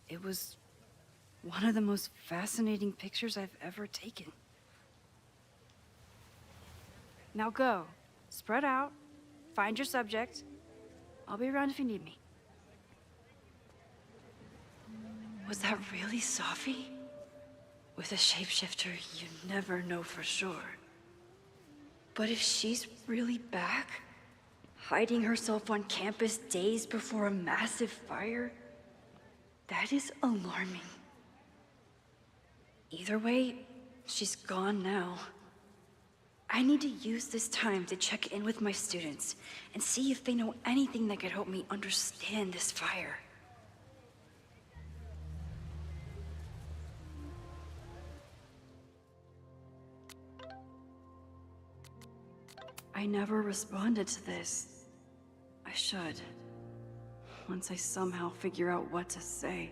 It was one of the most fascinating pictures I've ever taken. Now go. Spread out. Find your subject. I'll be around if you need me. Was that really Sophie? With a shapeshifter, you never know for sure. But if she's really back, hiding herself on campus days before a massive fire, that is alarming. Either way, she's gone now. I need to use this time to check in with my students and see if they know anything that could help me understand this fire. I never responded to this. I should. Once I somehow figure out what to say.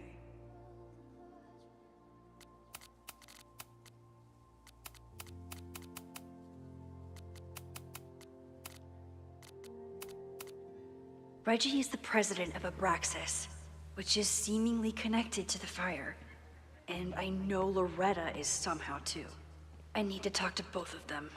Reggie is the president of Abraxas, which is seemingly connected to the fire. And I know Loretta is somehow too. I need to talk to both of them.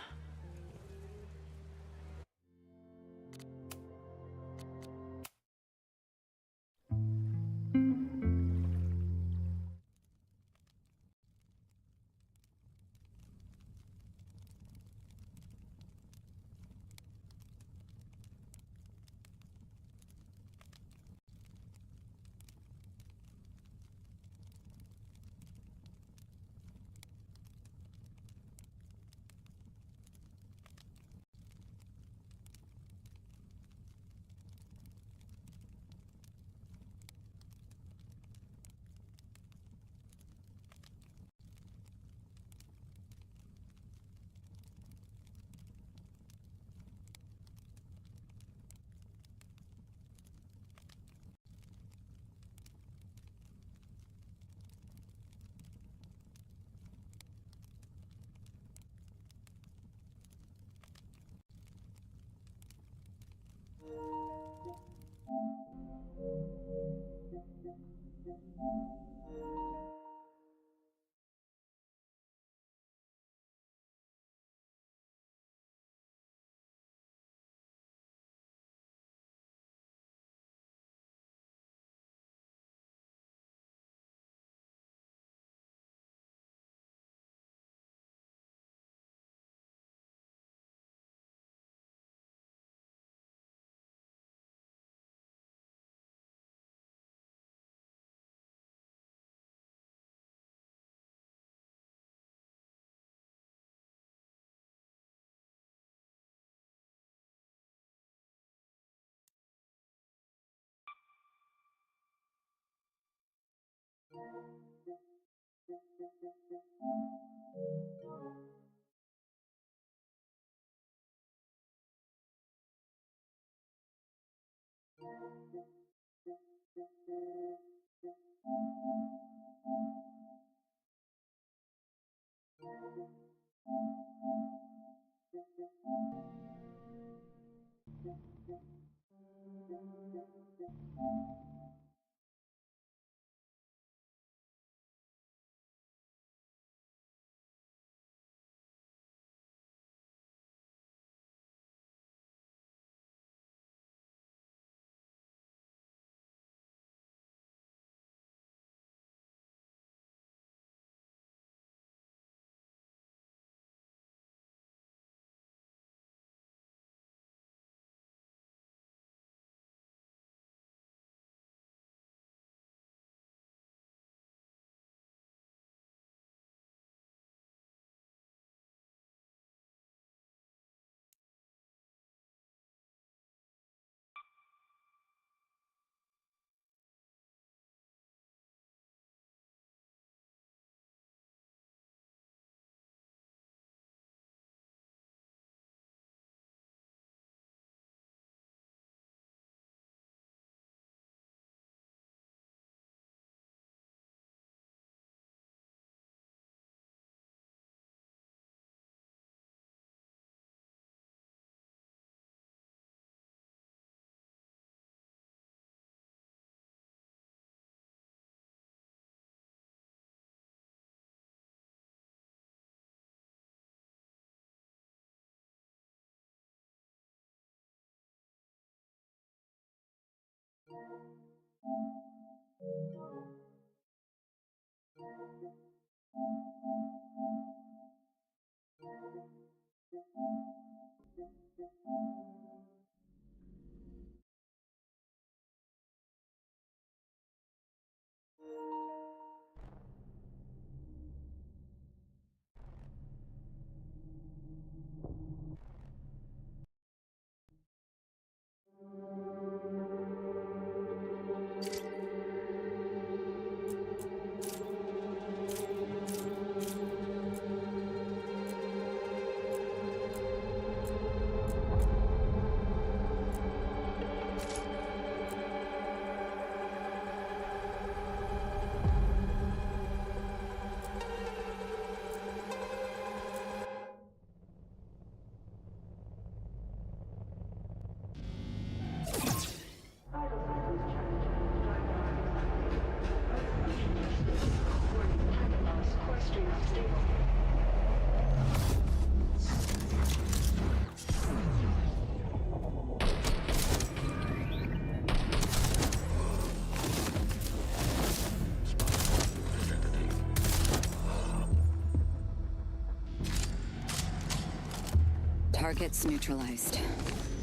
Targets neutralized.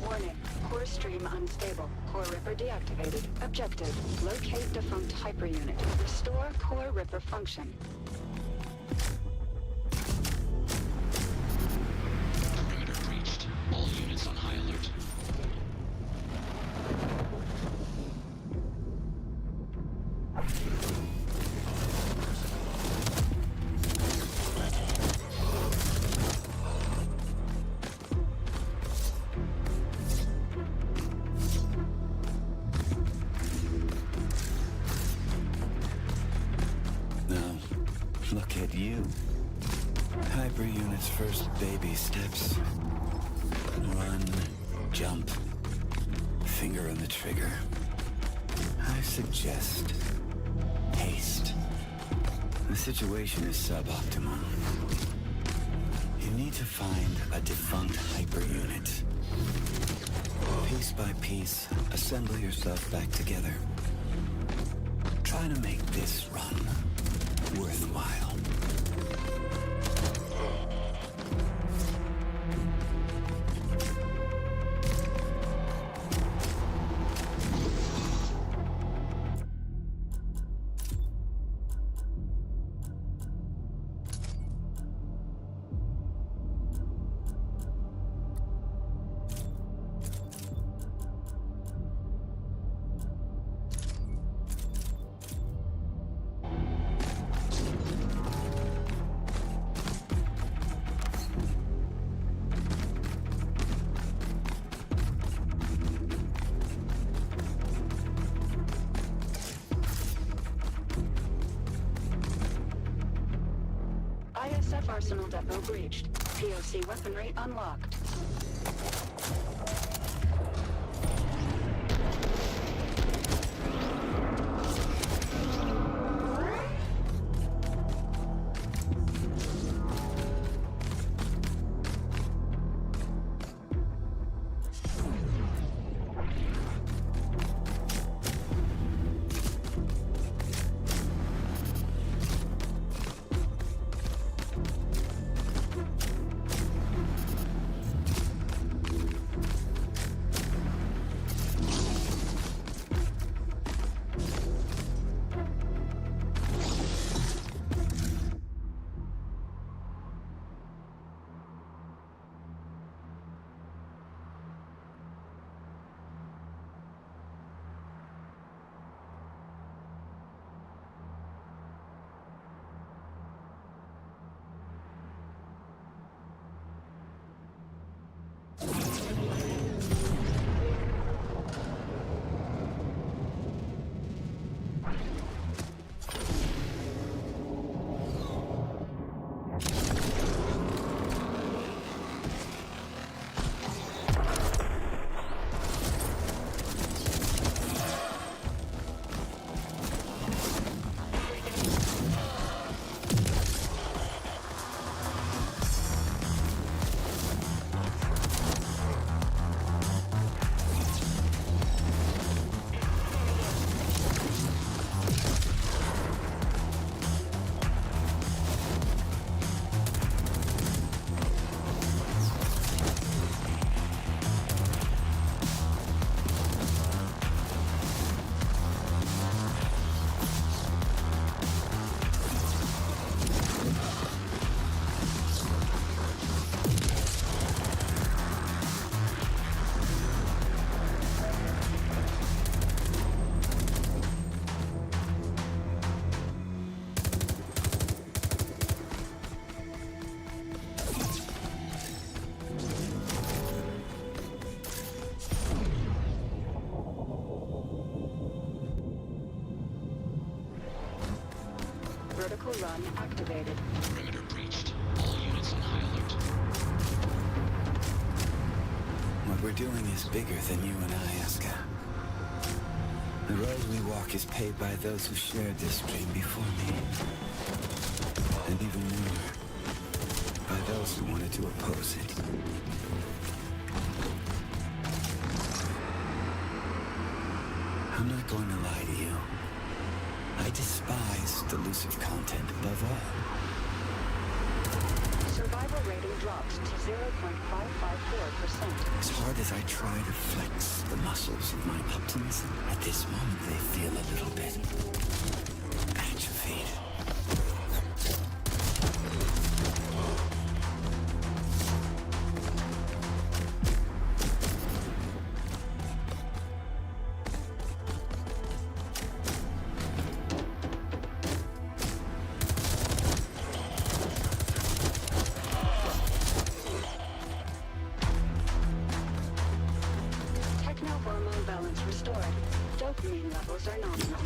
Warning. Core stream unstable. Core Ripper deactivated. Objective. Locate defunct hyperunit. Restore Core Ripper function. Perimeter breached. All units on high alert. Look at you. Hyperunit's first baby steps. Run, jump, finger on the trigger. I suggest haste. The situation is suboptimal. You need to find a defunct hyperunit. Piece by piece, assemble yourself back together. Try to make this run worthwhile. Active arsenal depot breached. POC weaponry unlocked. Vertical run activated. Perimeter breached. All units on high alert. What we're doing is bigger than you and I, Asuka. The road we walk is paved by those who shared this dream before me. And even more, by those who wanted to oppose it. I'm not going to lie to you. I despise delusive content above all. Survival rating dropped to 0.554%. As hard as I try to flex the muscles of my optimism, at this moment they feel a little bit atrophied. Hormone balance restored. Dopamine levels are nominal.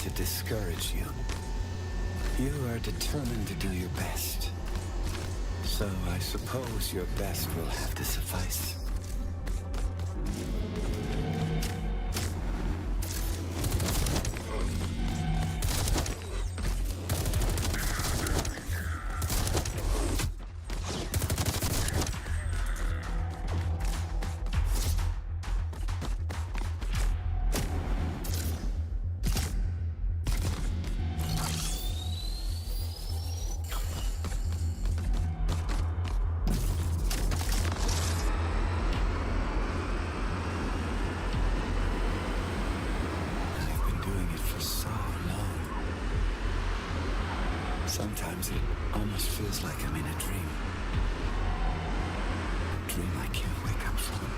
to discourage you. You are determined to do your best. So I suppose your best will have to suffice. Sometimes it almost feels like I'm in a dream. A dream I can't wake up from.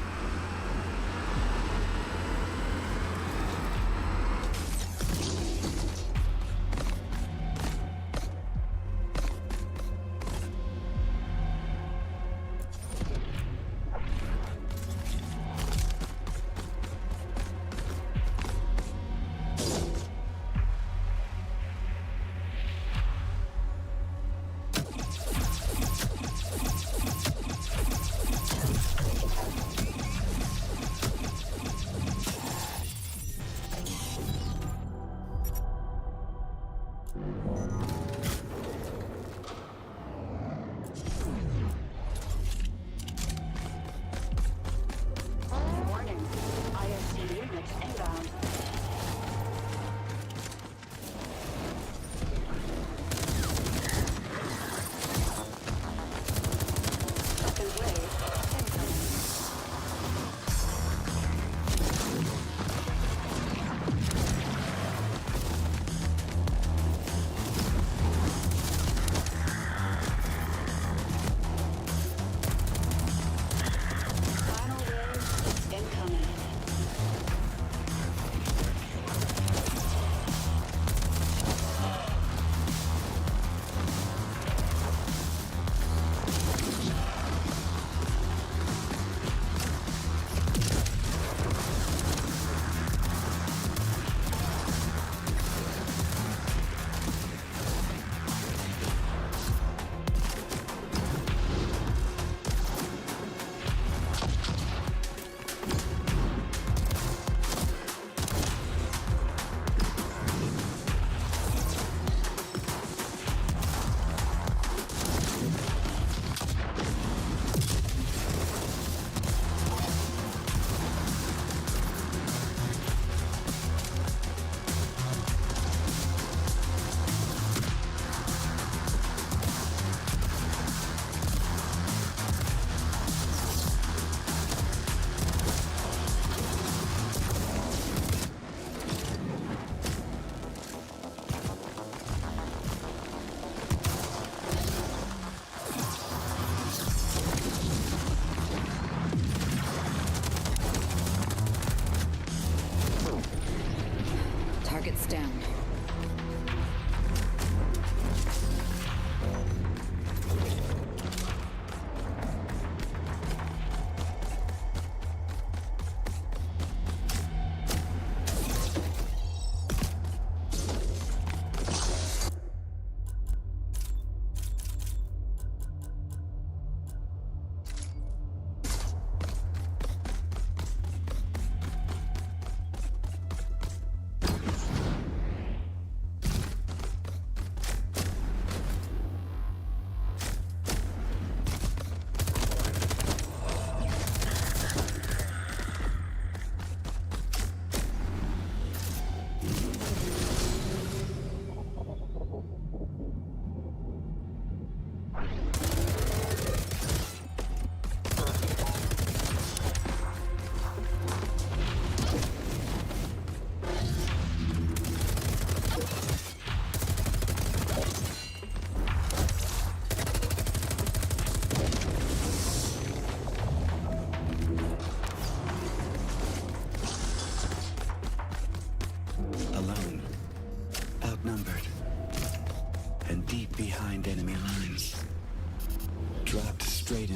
Target's down.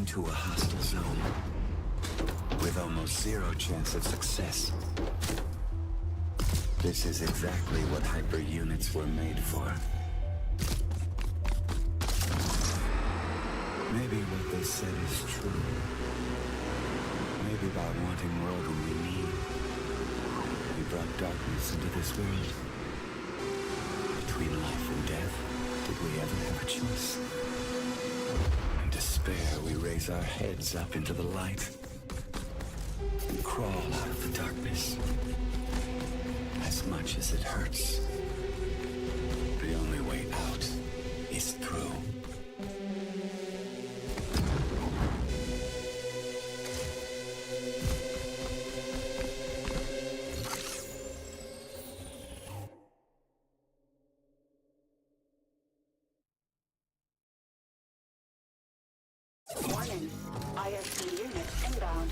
To a hostile zone with almost zero chance of success. This is exactly what hyper units were made for. Maybe what they said is true. Maybe by wanting more than we need, we brought darkness into this world. Between life and death, did we ever have a choice? In despair, we raise our heads up into the light and crawl out of the darkness. As much as it hurts, the only way out is through. Warning. ISP unit inbound.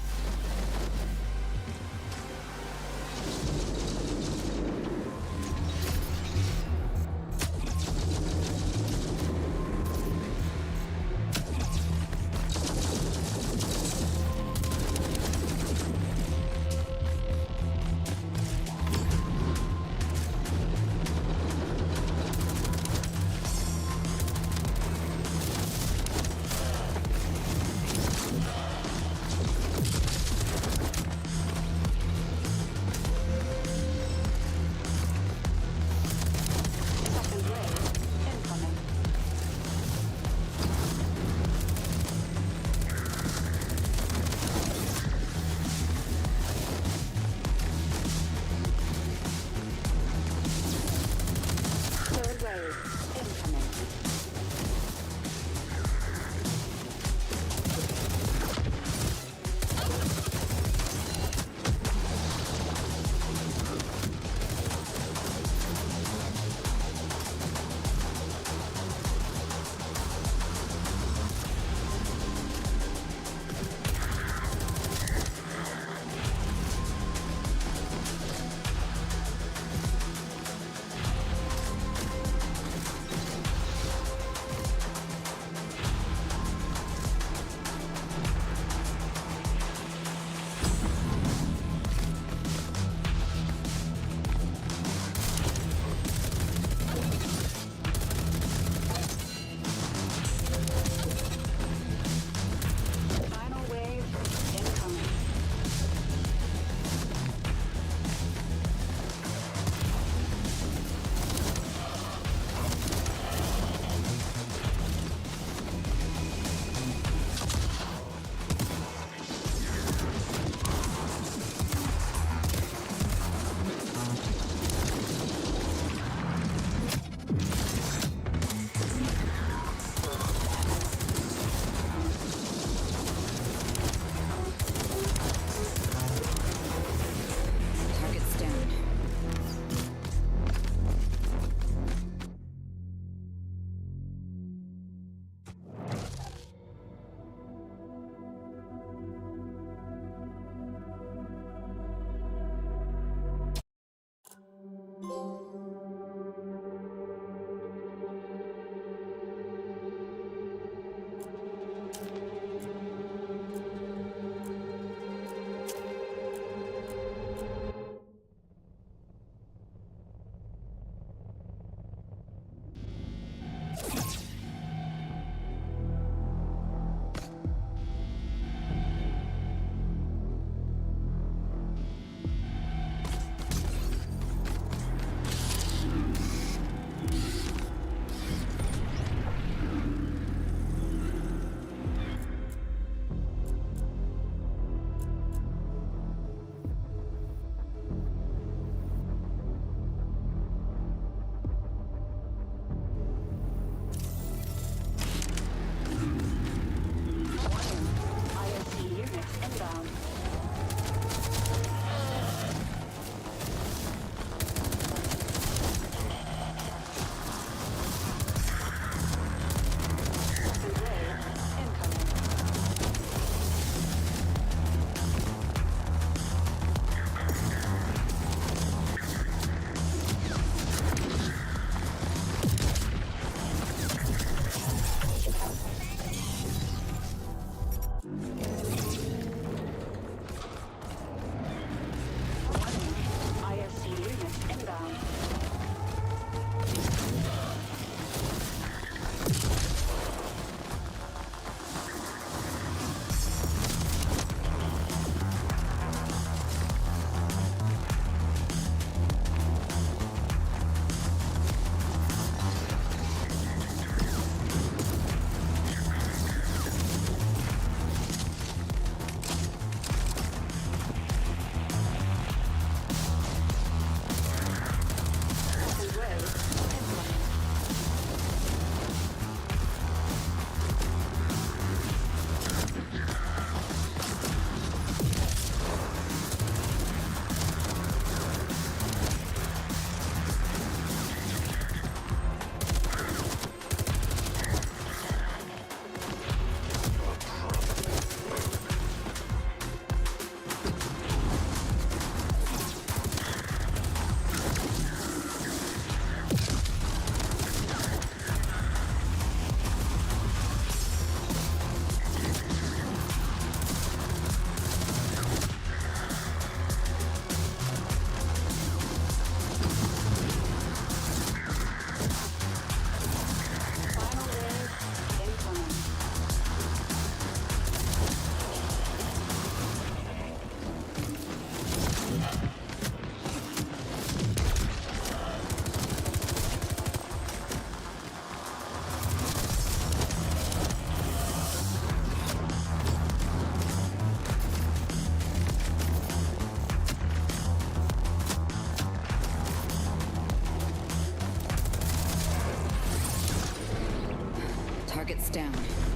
It's down.